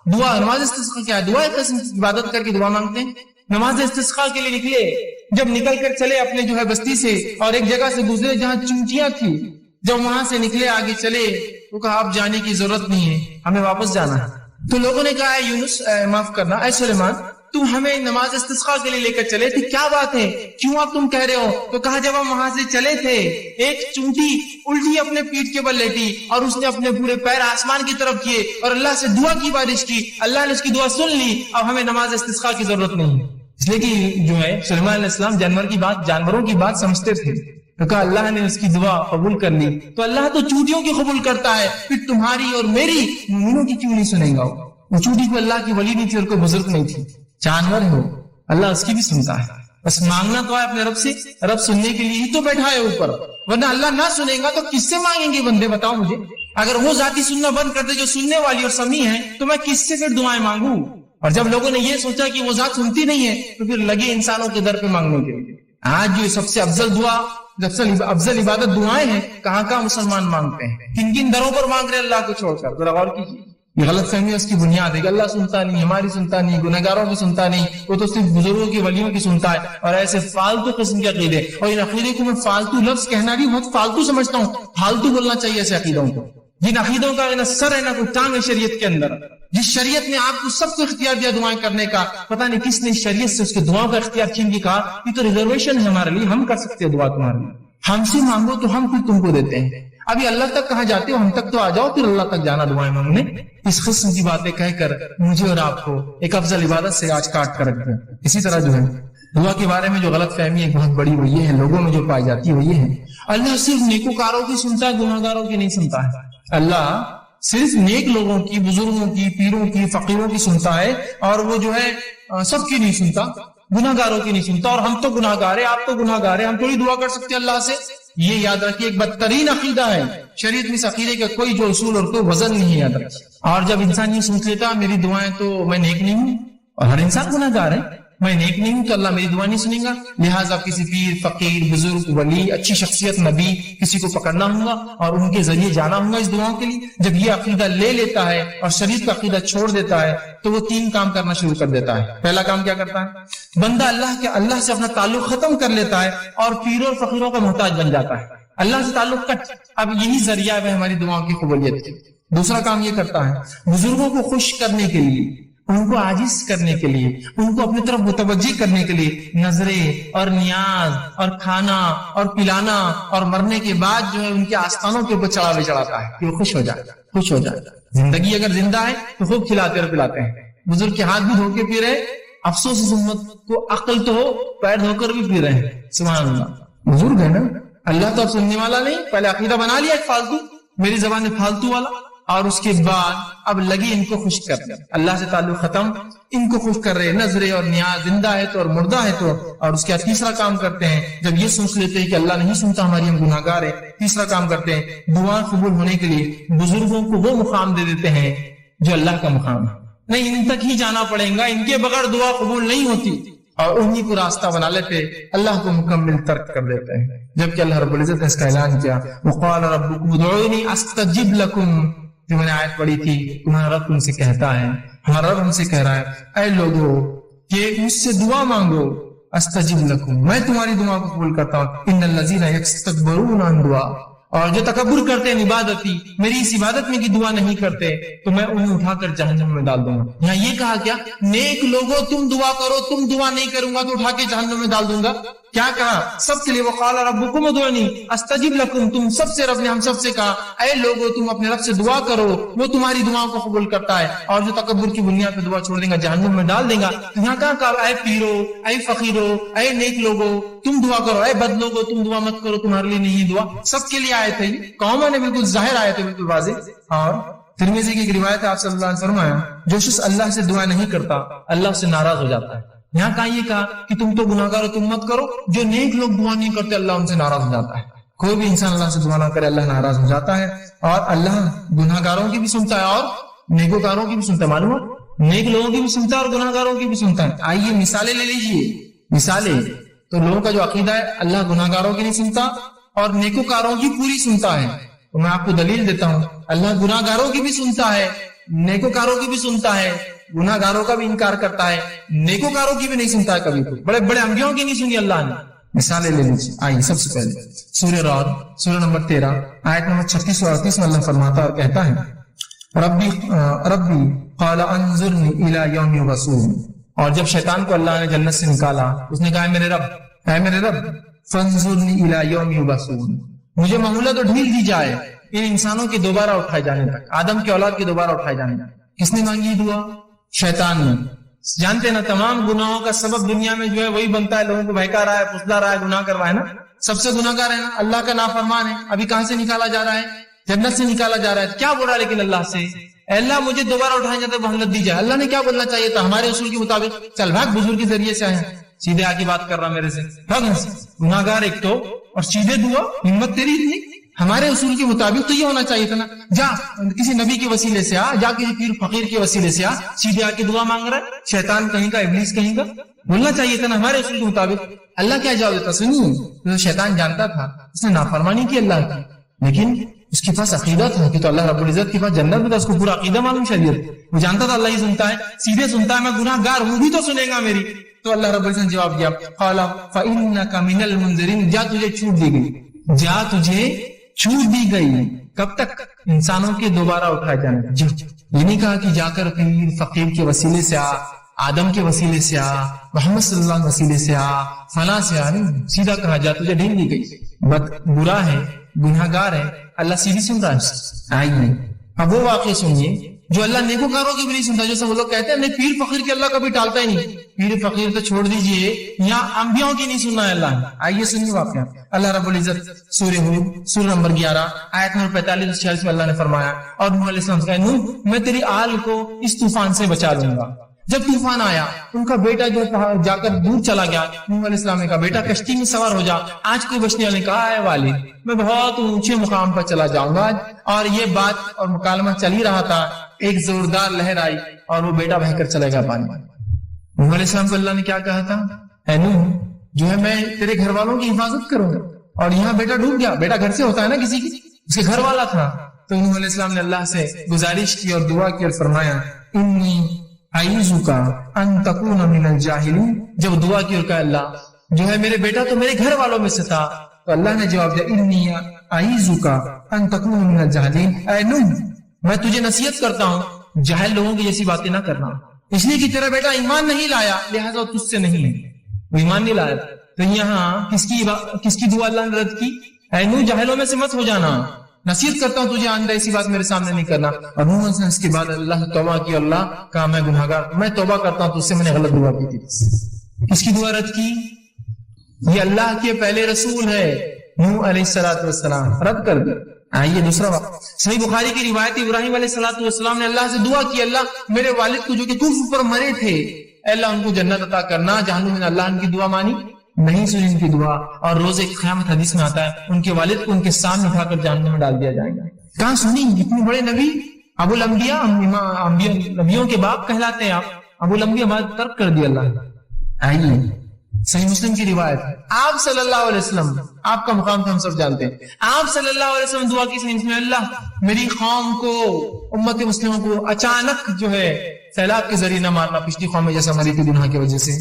دعا. نماز استسقا کیا ہے؟ دعا قسم عبادت کر کے دعا مانگتے ہیں. نماز استسقا کے لیے نکلے, جب نکل کر چلے اپنے جو ہے بستی سے اور ایک جگہ سے گزرے جہاں چونٹیاں تھی, جب وہاں سے نکلے آگے چلے تو کہا آپ جانے کی ضرورت نہیں ہے, ہمیں واپس جانا ہے. تو لوگوں نے کہا یونس معاف کرنا, اے سلیمان تم ہمیں نماز استسقا کے لیے لے کر چلے تھے, کیا بات ہے, کیوں آپ تم کہہ رہے ہو؟ تو کہا جب ہم وہاں سے چلے تھے ایک چونٹی الٹی اپنے پیٹھ کے بل لیٹی اور اس نے اپنے پورے پیر آسمان کی طرف کیے اور اللہ سے دعا کی بارش کی, اللہ نے اس کی دعا سن لی, اب ہمیں نماز استسقا کی ضرورت نہیں ہے. اس لیے کہ جو ہے سلیمان علیہ السلام جانوروں کی بات سمجھتے تھے. تو کہا اللہ نے اس کی دعا قبول کر لی, تو اللہ تو چونٹیوں کی قبول کرتا ہے, پھر تمہاری اور میری مومنوں کی کیوں نہیں سنے گا؟ وہ چونٹی کو اللہ کی ولی نہیں تھی اور کوئی بزرگ نہیں تھی, جانور ہو, اللہ اس کی بھی سنتا ہے. بس مانگنا تو ہے اپنے رب سے, رب سننے کے لیے ہی تو بیٹھا ہے اوپر, ورنہ اللہ نہ سنے گا تو کس سے مانگیں گے بندے؟ بتاؤ مجھے. اگر وہ ذاتی سننا بند کر دے جو سننے والی اور سمیع ہے تو میں کس سے پھر دعائیں مانگوں؟ اور جب لوگوں نے یہ سوچا کہ وہ ذات سنتی نہیں ہے تو پھر لگے انسانوں کے در پہ مانگنے کے لیے. آج جو سب سے افضل دعا, افضل عبادت دعائیں ہیں, کہاں مسلمان مانگتے ہیں, کن کن دروں پر مانگ رہے اللہ کو چھوڑ کر؟ ذرا غور کیجیے. یہ غلط فہمی اس کی بنیاد ہے کہ اللہ سنتا نہیں, ہماری سنتا نہیں, گنہگاروں کی سنتا نہیں, وہ تو صرف بزرگوں کی ولیوں کی سنتا ہے, اور ایسے فالتو قسم کے عقیدے. اور ان عقیدے کو میں فالتو لفظ کہنا بھی بہت فالتو سمجھتا ہوں, فالتو بولنا چاہیے ایسے عقیدوں کو. جن عقیدوں کا نہ سر ہے نہ کوئی ٹانگ ہے شریعت کے اندر. جس شریعت نے آپ کو سب کو اختیار دیا دعائیں کرنے کا, پتہ نہیں کس نے شریعت سے اس کے دعاؤں کا اختیار چھین کے کہا یہ تو ریزرویشن ہے ہمارے لیے, ہم کر سکتے ہیں دعا تمہارے لیے, ہم سے مانگو تو ہم پھر تم کو دیتے ہیں. ابھی اللہ تک کہاں جاتے ہو؟ ہم تک تو آ جاؤ, پھر اللہ تک جانا دعائیں مانگنے. اس قسم کی باتیں کہہ کر مجھے اور آپ کو ایک افضل عبادت سے آج کاٹ کر رکھ دیں. اسی طرح جو ہے دعا کے بارے میں جو غلط فہمی ایک بہت بڑی وہ یہ ہے, لوگوں میں جو پائی جاتی ہے وہ یہ ہے اللہ صرف نیکوکاروں کی سنتا ہے, گناہگاروں کی نہیں سنتا ہے. اللہ صرف نیک لوگوں کی, بزرگوں کی, پیروں کی, فقیروں کی سنتا ہے, اور وہ جو ہے سب کی نہیں سنتا, گناہگاروں کی نہیں سنتا. اور ہم تو گناہگار ہیں, آپ تو گناہگار ہیں, ہم تھوڑی دعا کر سکتے ہیں اللہ سے. یہ یاد رکھیے ایک بدترین عقیدہ ہے شریعت میں. اس عقیدے کا کوئی جو اصول اور کوئی وزن نہیں ہے, یاد رکھیے. اور جب انسان یہ سوچ لیتا میری دعائیں تو میں نیک نہیں ہوں, اور ہر انسان گناہگار ہے, میں نیک نہیں ہوں تو اللہ میری دعا نہیں سنیں گا, لہٰذا کسی پیر, فقیر, بزرگ, ولی, اچھی شخصیت, نبی کسی کو پکڑنا ہوگا اور ان کے ذریعے جانا ہوگا اس دعاؤں کے لیے. جب یہ عقیدہ لے لیتا ہے اور شریعت کا عقیدہ چھوڑ دیتا ہے تو وہ 3 کام کرنا شروع کر دیتا ہے. پہلا کام کیا کرتا ہے؟ بندہ اللہ سے اپنا تعلق ختم کر لیتا ہے اور پیروں اور فقیروں کا محتاج بن جاتا ہے. اللہ سے تعلق کٹ, اب یہی ذریعہ ہے ہماری دعاؤں کی قبولیت کی. دوسرا کام یہ کرتا ہے بزرگوں کو خوش کرنے کے لیے, ان کو عاجز کرنے کے لیے, ان کو اپنی طرف متوجہ کرنے کے لیے نظریں اور نیاز اور کھانا اور پلانا, اور مرنے کے بعد جو ہے ان کے آستانوں کے اوپر چڑھاتا ہے کہ وہ خوش ہو جائے. زندگی اگر زندہ ہے تو خوب کھلاتے اور پلاتے ہیں. بزرگ کے ہاتھ بھی دھو کے پی رہے, افسوس اس امت کو عقل تو ہو, پیر دھو کر بھی پی رہے ہیں. سبحان اللہ, بزرگ ہے نا. اللہ تو اب سننے والا نہیں, پہلے عقیدہ بنا لیا ایک فالتو, میری زبان میں فالتو والا, اور اس کے بعد اب لگی ان کو خوش کرنے. اللہ سے تعلق ختم, ان کو خوش کر رہے, نظریں اور نیاز, زندہ ہے تو اور مردہ ہے تو. اور اس کے بعد تیسرا کام کرتے ہیں, جب یہ سوچ لیتے ہیں کہ اللہ نہیں سنتا ہماری, ہم گناہگار ہیں, تیسرا کام کرتے ہیں دعا قبول ہونے کے لیے بزرگوں کو وہ مقام دے دیتے ہیں جو اللہ کا مقام ہے. نہیں, ان تک ہی جانا پڑے گا, ان کے بغیر دعا قبول نہیں ہوتی, اور انہی کو راستہ بنا لیتے, اللہ کو مکمل ترک کر دیتے ہیں. جبکہ اللہ رب العزت نے اس کا اعلان کیا, وقال ربکم ادعونی استجب لکم, جو میں نے آیت پڑھی تھی, تمہارا رب تم سے کہتا ہے, ہمارا رب ہم سے کہہ رہا ہے اے لوگو کہ مجھ سے دعا مانگو, استجب لکم, میں تمہاری دعا کو قبول کرتا ہوں. ان الذین یستکبرون عن دعا, اور جو تکبر کرتے ہیں عبادتی, میری اس عبادت میں کی دعا نہیں کرتے تو میں انہیں اٹھا کر جہنم میں ڈال دوں گا. یہاں یہ کہا کیا, نیک لوگوں تم دعا کرو, تم دعا نہیں کروں گا تو اٹھا کے جہنم میں ڈال دوں گا. کیا کہا؟ سب کے لیے, وقال ربکم ادعونی استجب لکم, تم سب سے رب نے ہم سب سے کہا اے لوگو تم اپنے رب سے دعا کرو, وہ تمہاری دعاؤں کو قبول کرتا ہے, اور جو تکبر کی بنیاد پہ دعا چھوڑ دیں گا جہنم میں ڈال دیں گا. یہاں کہا اے پیرو, اے فقیرو, اے نیک لوگو تم دعا کرو, اے بد لوگو تم دعا مت کرو, تمہارے لیے نہیں دعا. سب کے لیے آئے تھے, قوموں نے بالکل ظاہر آئے تھے, بالکل واضح. اور ترمذی کی ایک روایت ہے, آپ صلی اللہ علیہ وسلم فرمایا جو شخص اللہ سے دعا نہیں کرتا اللہ سے ناراض ہو جاتا ہے. یہاں کہا یہ کہا کہ تم تو گناہگار ہو تم مت کرو، جو نیک لوگ دعا نہیں کرتے اللہ ان سے ناراض ہو جاتا ہے. کوئی بھی انسان اللہ سے دعا نہ کرے اللہ ناراض ہو جاتا ہے، اور اللہ گناہگاروں کی بھی سنتا ہے اور نیکوکاروں کی بھی سنتا ہے. معلوم ہے نیک لوگوں کی بھی سنتا ہے اور گناہگاروں کی بھی سنتا ہے. آئیے مثالیں لے لیجیے. مثالیں تو لوگوں کا جو عقیدہ ہے اللہ گناہگاروں کی نہیں سنتا اور نیکوکاروں کی پوری سنتا ہے. تو میں آپ کو دلیل دیتا ہوں، اللہ گناہگاروں کی بھی سنتا ہے، نیکوکاروں کی بھی سنتا ہے، گناہگاروں کا بھی انکار کرتا ہے، نیکوکاروں کی بھی نہیں سنتا ہے کبھی. تو بڑے بڑے انبیاءوں کی نہیں سنی اللہ نے. مثالیں لے لیجیے. آئیے سب سے پہلے سورہ رعد سورہ نمبر 13 آیت نمبر 36 اور 38 میں اللہ فرماتا اور کہتا ہے ربی قال انظرنی الی یوم یبعثون. اور جب شیطان کو اللہ نے جنت سے نکالا اس نے کہا اے میرے رب فانظرنی الی یوم یبعثون، مجھے مہلت تو ڈھیل دی جائے ان انسانوں کے دوبارہ اٹھائے جانے تک، آدم کی اولاد کے دوبارہ اٹھائے جانے تک. کس نے مانگی دعا؟ شیطان نے. جانتے نا تمام گناہوں کا سبب دنیا میں جو ہے وہی بنتا ہے، لوگوں کو بہکا رہا ہے، پھسلا رہا ہے، گناہ کر رہا ہے نا. سب سے گناہگار ہے نا، اللہ کا نافرمان ہے. ابھی کہاں سے نکالا جا رہا ہے؟ جنت سے نکالا جا رہا ہے. کیا بول رہا ہے لیکن اللہ سے، اے اللہ مجھے دوبارہ اٹھایا جاتا ہے مہلت دی جائے. اللہ نے کیا بولنا چاہیے تھا؟ ہمارے اصول کے مطابق چل بھاگ بزرگ کے ذریعے سے آئے، سیدھے آ کی بات کر رہا میرے سے، گناہگار ایک تو اور سیدھے دعا، ہمت تیری اتنی. ہمارے اصول کے مطابق تو یہ ہونا چاہیے تھا نا، جا کسی نبی کے وسیلے سے آ، جا کسی پیر فقیر کے وسیلے سے آ، سیدھے آ کے دعا مانگ رہا ہے، شیطان کہیں کا ابلیس کہیں کا. بولنا چاہیے تھا نا ہمارے اصول کے مطابق. اللہ کیا جواب دیتا؟ سنیے، شیطان جانتا تھا اس نے نافرمانی کی اللہ کی، لیکن اس کے پاس عقیدہ تھا کہ تو اللہ رب العزت کے پاس جنت میں تھا، اس کو پورا عقیدہ معلوم شریعت. وہ جانتا تھا اللہ ہی سنتا ہے، سیدھے سنتا ہے، میں گناہ گار ہوں بھی تو سنے گا میری. تو اللہ رب العزت نے جواب دیا قال فإنك من المنذرين، جا تجھے چھوٹ دی گئی، جا تجھے چھوٹ دی گئی. کب تک؟ انسانوں کے دوبارہ اٹھائے جانے. یہ نہیں کہا کہ جا کر پیر فقیر کے وسیلے سے آ، آدم کے وسیلے سے آ، محمد صلی اللہ علیہ وسیلے سے آ، فلاں سے آ. نہیں، سیدھا کہا جا تجھے ڈھیل دی گئی. برا ہے، گناہگار ہے، اللہ سیدھی سن رہا ہے. آئیے اب وہ واقعہ سنیے جو اللہ نیکوکاروں کی بھی نہیں سنتا. جو سب لوگ کہتے ہیں نہیں پیر فقیر کے اللہ کبھی ٹالتا ہی نہیں، پیر فقیر تو چھوڑ دیجئے، یہاں انبیاءوں کی نہیں سننا ہے اللہ نے. آئیے سنیے واقعہ. اللہ رب العزت سورہ ہود سورہ نمبر 11 آیت نمبر 45-46 میں اللہ نے فرمایا اور نوح علیہ السلام سے کہا نوح میں تیری آل کو اس طوفان سے بچا دوں گا. جب طوفان آیا ان کا بیٹا جو جا کر دور چلا گیا، نوح علیہ السلام نے کہا بیٹا کشتی میں سوار ہو جا. آج کوئی بچنے والے نے کہا اے والد میں بہت اونچے مقام پر چلا جاؤں گا. اور یہ بات اور مکالمہ چل ہی رہا تھا، ایک زوردار لہر آئی اور وہ بیٹا بہہ کر چلے گا پانی. نوح علیہ السلام کو اللہ نے کیا کہا تھا؟ اے نوح جو ہے میں تیرے گھر والوں کی حفاظت کروں گا. اور یہاں بیٹا ڈوب گیا. بیٹا گھر سے ہوتا ہے نا کسی کی، اس کے گھر والا تھا. تو نوح علیہ السلام نے اللہ سے گزارش کی اور دعا کی اور فرمایا انی اعوذک ان تکون من الجاہلین. جب دعا کی اور کہا اللہ جو ہے میرے بیٹا تو میرے گھر والوں میں سے تھا، تو اللہ نے جواب دیا انی اعوذک ان تکون من الجاہلین. اے نوح میں تجھے نصیحت کرتا ہوں جاہل لوگوں کی جیسی باتیں نہ کرنا، اس لیے کہ تیرا بیٹا ایمان نہیں لایا لہذا تجھ سے نہیں ہے، وہ ایمان نہیں لایا. تو یہاں کس کی دعا اللہ نے رد کی؟ اے نوح جاہلوں میں سے مت ہو جانا، نصیحت کرتا ہوں تجھے آئندہ ایسی بات میرے سامنے نہیں کرنا. اور نوح نے اس کے بعد اللہ توبہ کی، اللہ کہا میں گناہگار میں توبہ کرتا ہوں تجھ سے، میں نے غلط دعا کی تھی. کس کی دعا رد کی؟ یہ اللہ کے پہلے رسول ہے نوح علیہ السلام، رد کر دیا. آئیے دوسرا وقت صحیح بخاری کی روایت ابراہیم علیہ السلام نے اللہ سے دعا کی اللہ میرے والد کو جو کہ کفر پر مرے تھے اے اللہ ان کو جنت عطا کرنا. جہنم میں اللہ ان کی دعا مانی نہیں، سنی ان کی دعا. اور روز قیامت حدیث میں آتا ہے ان کے والد کو ان کے سامنے اٹھا کر جہنم میں ڈال دیا جائے گا. کہاں سنی؟ اتنے بڑے نبی ابو الانبیاء، نبیوں کے باپ کہلاتے ہیں آپ، ابو الانبیاء ہمارا ترک کر دیا اللہ. آئیے صحیح مسلم کی روایت ہے آپ صلی اللہ علیہ وسلم، آپ کا مقام تو ہم سب جانتے ہیں، آپ صلی اللہ علیہ وسلم دعا کی صحیح مسلم اللہ میری قوم کو، امت مسلموں کو اچانک جو ہے سیلاب کے ذریعے نہ مارنا، پچھلی قوم میں جیسا مری تھی گناہ کی وجہ سے،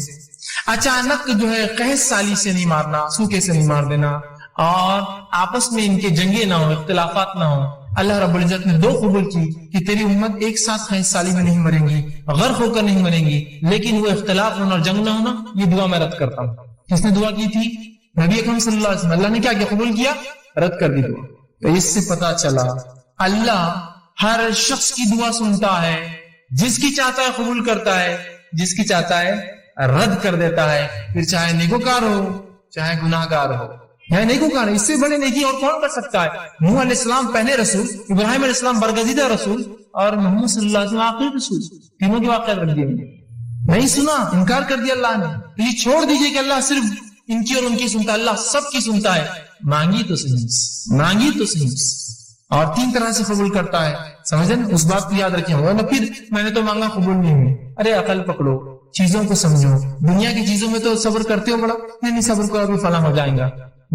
اچانک جو ہے قحط سالی سے نہیں مارنا، سوکے سے نہیں مار دینا، اور آپس میں ان کے جنگیں نہ ہو، اختلافات نہ ہو. اللہ رب العزت نے دو قبول کی کہ تیری امت ایک ساتھ قحط سالی میں نہیں مریں گی، غرق ہو کر نہیں مریں گی، لیکن وہ اختلاف ہونا اور جنگ نہ ہونا یہ دعا میں رد کرتا ہوں. کس نے دعا کی تھی؟ نبی اکرم صلی اللہ علیہ وسلم. اللہ نے کیا کیا؟ قبول کیا، رد کر دی دعا. تو اس سے پتا چلا اللہ ہر شخص کی دعا سنتا ہے، جس کی چاہتا ہے قبول کرتا ہے، جس کی چاہتا ہے رد کر دیتا ہے، پھر چاہے نیکوکار ہو چاہے گناہگار ہو. ہے نیکوکار، اس سے بڑے نیکی اور کون کر سکتا ہے؟ نوح علیہ السلام پہلے رسول، ابراہیم علیہ السلام برگزیدہ رسول، اور محمد صلی اللہ علیہ وسلم آخری رسول. تینوں کے واقعات رکھ دیے. نہیں سنا، انکار کر دیا اللہ نے. تو یہ چھوڑ دیجئے کہ اللہ صرف ان کی اور ان کی سنتا ہے، اللہ سب کی سنتا ہے. مانگی تو صحیح، مانگی تو صحیح، اور 3 طرح سے قبول کرتا ہے. سمجھیں نا، اس بات کو یاد رکھیں. ورنہ پھر میں نے تو مانگا قبول نہیں ہوئی. ارے عقل پکڑو، چیزوں کو سمجھو. دنیا کی چیزوں میں تو صبر کرتے ہو بڑا، نہیں صبر کرو ابھی فلاں ہو جائیں گا.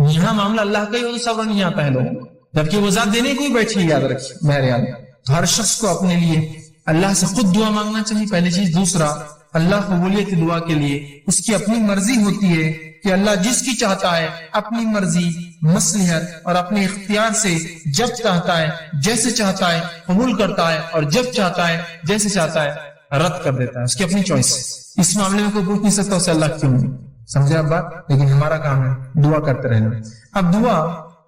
یہاں معاملہ اللہ کا ہی ہو تو صبر نہیں آتا ہے لوگوں کو، جبکہ وہ ذات دینے کو ہی بیٹھی. یاد رکھیے بہرحال ہر شخص کو اپنے لیے اللہ سے خود دعا مانگنا چاہیے، پہلی چیز. دوسرا، اللہ قبولیت دعا کے لیے اس کی اپنی مرضی ہوتی ہے کہ اللہ جس کی چاہتا ہے اپنی مرضی، مصلحت اور اپنے اختیار سے جب چاہتا ہے جیسے چاہتا ہے قبول کرتا ہے، اور جب چاہتا ہے جیسے چاہتا ہے رد کر دیتا ہے. اس کی اپنی چوائس. اس معاملے میں کوئی پوچھ نہیں سکتا اسے اللہ کیوں نہیں. سمجھے آپ بات؟ لیکن ہمارا کام ہے دعا کرتے رہنا. اب دعا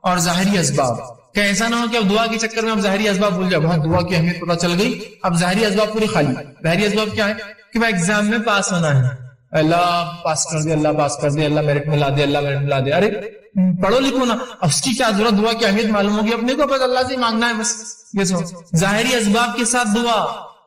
اور ظاہری اسباب، کہ ایسا نہ ہو کہ اب دعا کے چکر میں اب ظاہری اسباب بھول جائے. بہت دعا کی اہمیت پتہ چل گئی، اب ظاہری اسباب پوری خالی. ظاہری اسباب کیا ہے؟ کہ بھائی ایگزام میں پاس ہونا ہے، اللہ پاس کر دے، اللہ پاس کر دے، اللہ میرٹ میں لا دے، اللہ میرٹ میں لا دے. ارے پڑھو لکھو نا، اب اس کی کیا ضرورت؟ دعا کی اہمیت معلوم ہوگی اپنے کو، بس اللہ سے مانگنا ہے بس. یہ سو ظاہری اسباب کے ساتھ دعا.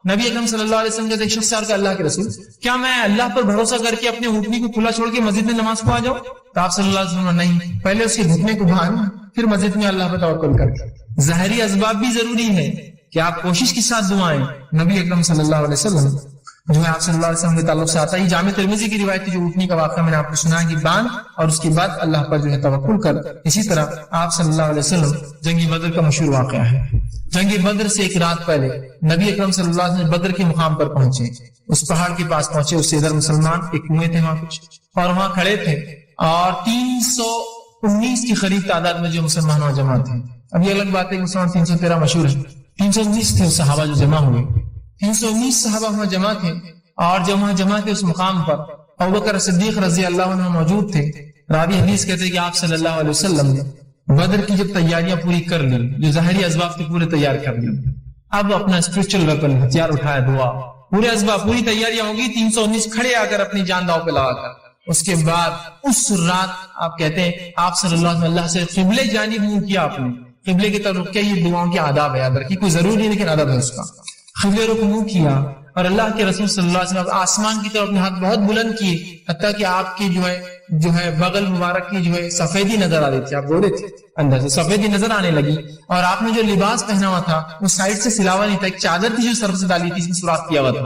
نبی اکرم صلی اللہ علیہ وسلم جیسے ایک شخص سے کہ اللہ کے رسول، کیا میں اللہ پر بھروسہ کر کے اپنے گھٹنے کو کھلا چھوڑ کے مسجد میں نماز کو آ جاؤں؟ تو آپ صلی اللہ علیہ وسلم نہیں، پہلے اس کے گھٹنے کو باندھ پھر مسجد میں اللہ پر توکل کر کے. ظاہری اسباب بھی ضروری ہے کہ آپ کوشش کے ساتھ دعائیں. نبی اکرم صلی اللہ علیہ وسلم جو ہے آپ صلی اللہ علیہ وسلم کے تعلق سے آتا ہے، جامع ترمذی کی روایت جو اٹھنے کا واقعہ میں نے آپ کو سنا کہ باندھ اور اس کے بعد اللہ پر جو ہے توکل کر. اسی طرح آپ صلی اللہ علیہ وسلم جنگ بدر کا مشہور واقعہ ہے. جنگ بدر سے ایک رات پہلے نبی اکرم صلی اللہ علیہ وسلم بدر کے مقام پر پہنچے، اس پہاڑ کے پاس پہنچے. اس سے ادھر مسلمان ایک کنویں تھے وہاں کچھ، اور وہاں کھڑے تھے، اور 319 کی قریب تعداد میں جو مسلمان وہاں جمع تھے. اب یہ الگ بات ہے کہ مسلمان 313 مشہور ہے، 319 تھے صحابہ جو جمع ہوئے. 319 صحابہ وہاں جمع تھے، اور جب وہاں جمع تھے اس مقام پر ابوبکر صدیق رضی اللہ عنہ موجود تھے. راوی حدیث کہتے ہیں کہ آپ صلی اللہ علیہ وسلم نے بدر کی جب تیاریاں پوری کر لی، جو ظاہری اسباب تھے پورے تیار کر لی، اب اپنا اسپرچل ویپن ہتھیار اٹھایا دعا. پورے اسباب پوری تیاریاں ہوگی، 319 کھڑے آ کر اپنی جان داؤ پہ لگا کر. اس کے بعد اس رات آپ کہتے ہیں آپ صلی اللہ علیہ وسلم اللہ سے قبلے جانب منہ کیا. آپ نے قبلے کی طرف رخ کیا. یہ دعاؤں کے آداب ہے، یاد رکھیے، کوئی ضروری نہیں لیکن آداب ہے اس کا. قبلے رخ منہ کیا، اور اللہ کے رسول صلی اللہ علیہ وسلم آسمان کی طرف اپنے ہاتھ بہت بلند کیے، حتیٰ کہ آپ کی جو ہے بغل مبارک کی جو ہے سفیدی نظر آ رہی تھی. آپ بولے تھے اندر سے سفیدی نظر آنے لگی، اور آپ نے جو لباس پہنا ہوا تھا وہ سائڈ سے سلاوا نہیں تھا، ایک چادر تھی جو سر سے ڈالی تھی، اس میں سوراخ کیا ہوا تھا.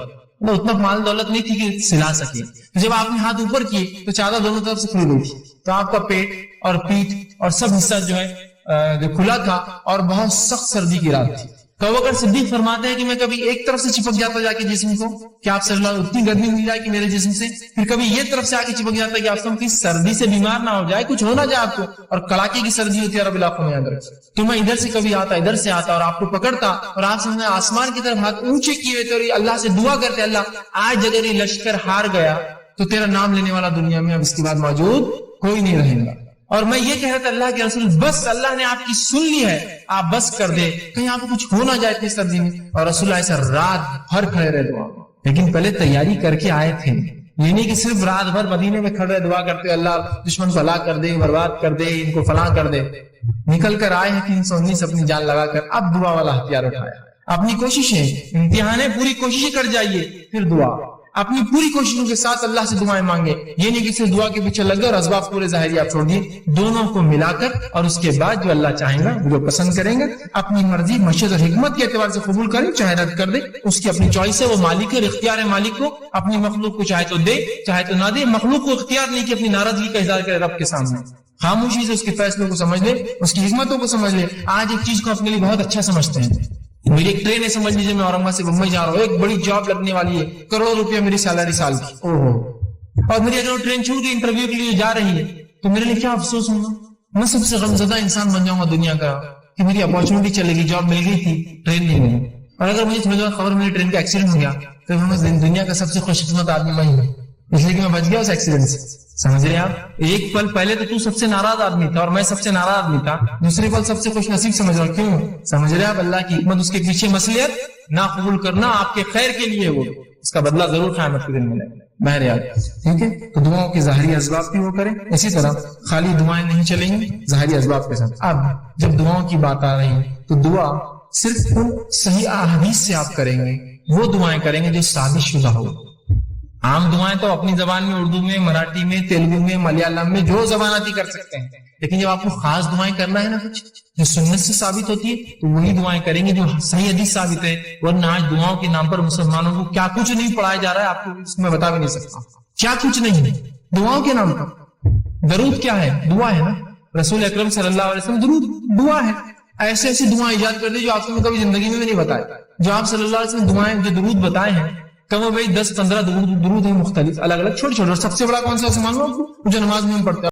اتنا مال دولت نہیں تھی کہ سلا سکے. جب آپ نے ہاتھ اوپر کیے تو چادر دونوں طرف سے کھلی ہوئی تھی، تو آپ کا پیٹ اور پیٹھ اور سب حصہ جو ہے جو کھلا تھا، اور بہت سخت سردی کی رات تھی. تو ابوبکر صدیق فرماتے ہیں کہ میں کبھی ایک طرف سے چپک جاتا جا کے جسم کو کہ آپ صلی اللہ علیہ وسلم اتنی گرمی ہوئی جائے کہ میرے جسم سے، پھر کبھی یہ طرف سے آ کے چپک جاتا ہے کہ آپ کی سردی سے بیمار نہ ہو جائے، کچھ ہو نہ جائے آپ کو. اور کڑاکے کی سردی ہوتی ہے عرب علاقوں میں، یاد رکھیں. تو میں ادھر سے کبھی آتا ادھر سے آتا اور آپ کو پکڑتا، اور آپ سے آسمان کی طرف ہاتھ اونچے کیے ہوئے تھے اور اللہ سے دعا کرتے، اللہ آج اگر یہ لشکر ہار گیا تو تیرا نام لینے والا دنیا میں اب اس کے بعد موجود کوئی نہیں رہے گا. اور میں یہ کہہ رہا تھا اللہ کے رسول بس اللہ نے آپ کی سن لی ہے، آپ بس کر دے، کہیں آپ کو کچھ ہو نہ جائے اتنی سردی میں. اور رسول اللہ ایسا رات بھر کھڑے رہے دعا. لیکن پہلے تیاری کر کے آئے تھے، یہ نہیں کہ صرف رات بھر مدینے میں کھڑے دعا کرتے اللہ دشمن کو ہلاک کر دے، برباد کر دے، ان کو فلاں کر دے. نکل کر آئے ہیں 319 اپنی جان لگا کر. اب دعا والا ہتھیار اٹھایا. اپنی کوششیں امتحانیں پوری کوششیں کر جائیے، پھر دعا اپنی پوری کوششوں کے ساتھ اللہ سے دعائیں مانگے. یہ نہیں کہ صرف دعا کے پیچھے لگ گئے اور اسباب پورے ظاہری آپ چھوڑ دیے. دونوں کو ملا کر اور اس کے بعد جو اللہ چاہیں گا، جو پسند کریں گے، اپنی مرضی مشیت اور حکمت کے اعتبار سے قبول کریں، چاہے رد کر دے، اس کی اپنی چوائس ہے، وہ مالک ہے، اختیار ہے مالک کو. اپنی مخلوق کو چاہے تو دے چاہے تو نہ دے. مخلوق کو اختیار نہیں کہ اپنی ناراضگی کا اظہار کرے رب کے سامنے. خاموشی سے اس کے فیصلوں کو سمجھ لے، اس کی حکمتوں کو سمجھ لے. آج ایک چیز کو اپنے لیے بہت اچھا سمجھتے ہیں. میری ایک ٹرین ہے، سمجھ لیجیے میں اورنگ آباد سے بمبئی جا رہا ہوں، ایک بڑی جاب لگنے والی ہے، کروڑوں روپیہ میری سیلری سال کی. اور میری اگر ٹرین چھوٹ گئی انٹرویو کے لیے جا رہی ہے تو میرے لیے کیا افسوس ہوگا. میں سب سے غمزدہ انسان بن جاؤں گا دنیا کا کہ میری اپارچونٹی چلے گی، جاب مل گئی تھی، ٹرین نہیں ملی. اور اگر مجھے تھوڑی خبر میری ٹرین کا ایکسیڈنٹ ہو گیا تو میں دنیا کا سب سے خوش قسمت آدمی میں ہوں، اس لیے کہ میں بچ گیا اس ایکسیڈنٹ سے. سمجھ رہے آپ؟ ایک پل پہلے تو سب سے ناراض آدمی تھا اور میں سب سے ناراض آدمی تھا، دوسرے پل سب سے خوش نصیب سمجھ رہا. کیوں؟ سمجھ رہے آپ؟ اللہ کی حکمت، اس کے پیچھے مصلحت نہ قبول کرنا آپ کے خیر کے لیے، وہ اس کا بدلہ ضرور قیامت کے دن ملے گا. بہرحال ٹھیک ہے، تو دعاؤں کے ظاہری اسباب بھی وہ کریں. اسی طرح خالی دعائیں نہیں چلیں گی، ظاہری اسباب کے ساتھ. اب جب دعاؤں کی بات آ رہی ہے تو دعا صرف ان صحیح احادیث سے آپ کریں گے، وہ دعائیں کریں گے جو ثابت شدہ ہو. عام دعائیں تو اپنی زبان میں، اردو میں، مراٹھی میں، تیلگو میں، ملیالم میں، جو زبان آتی کر سکتے ہیں، لیکن جب آپ کو خاص دعائیں کرنا ہے نا کچھ جو سنت سے ثابت ہوتی ہے تو وہی دعائیں کریں گے جو صحیح حدیث ثابت ہے. ورنہ آج دعاؤں کے نام پر مسلمانوں کو کیا کچھ نہیں پڑھایا جا رہا ہے، آپ کو اس میں بتا بھی نہیں سکتا کیا کچھ نہیں دعاؤں کے نام پر. درود کیا ہے؟ دعا ہے نا. رسول اکرم صلی اللہ علیہ وسلم درود دعا ہے. ایسے ایسی دعائیں ایجاد کر دی جو آپ کو کبھی زندگی میں بھی نہیں بتائے. جو آپ صلی اللہ علیہ وسلم دعائیں جو درود بتائے ہیں کم و بیش 10-15 درود ہیں مختلف الگ الگ چھوٹے چھوٹے. اور سب سے بڑا کون سا مان لو جو نماز میں ہم پڑھتے ہیں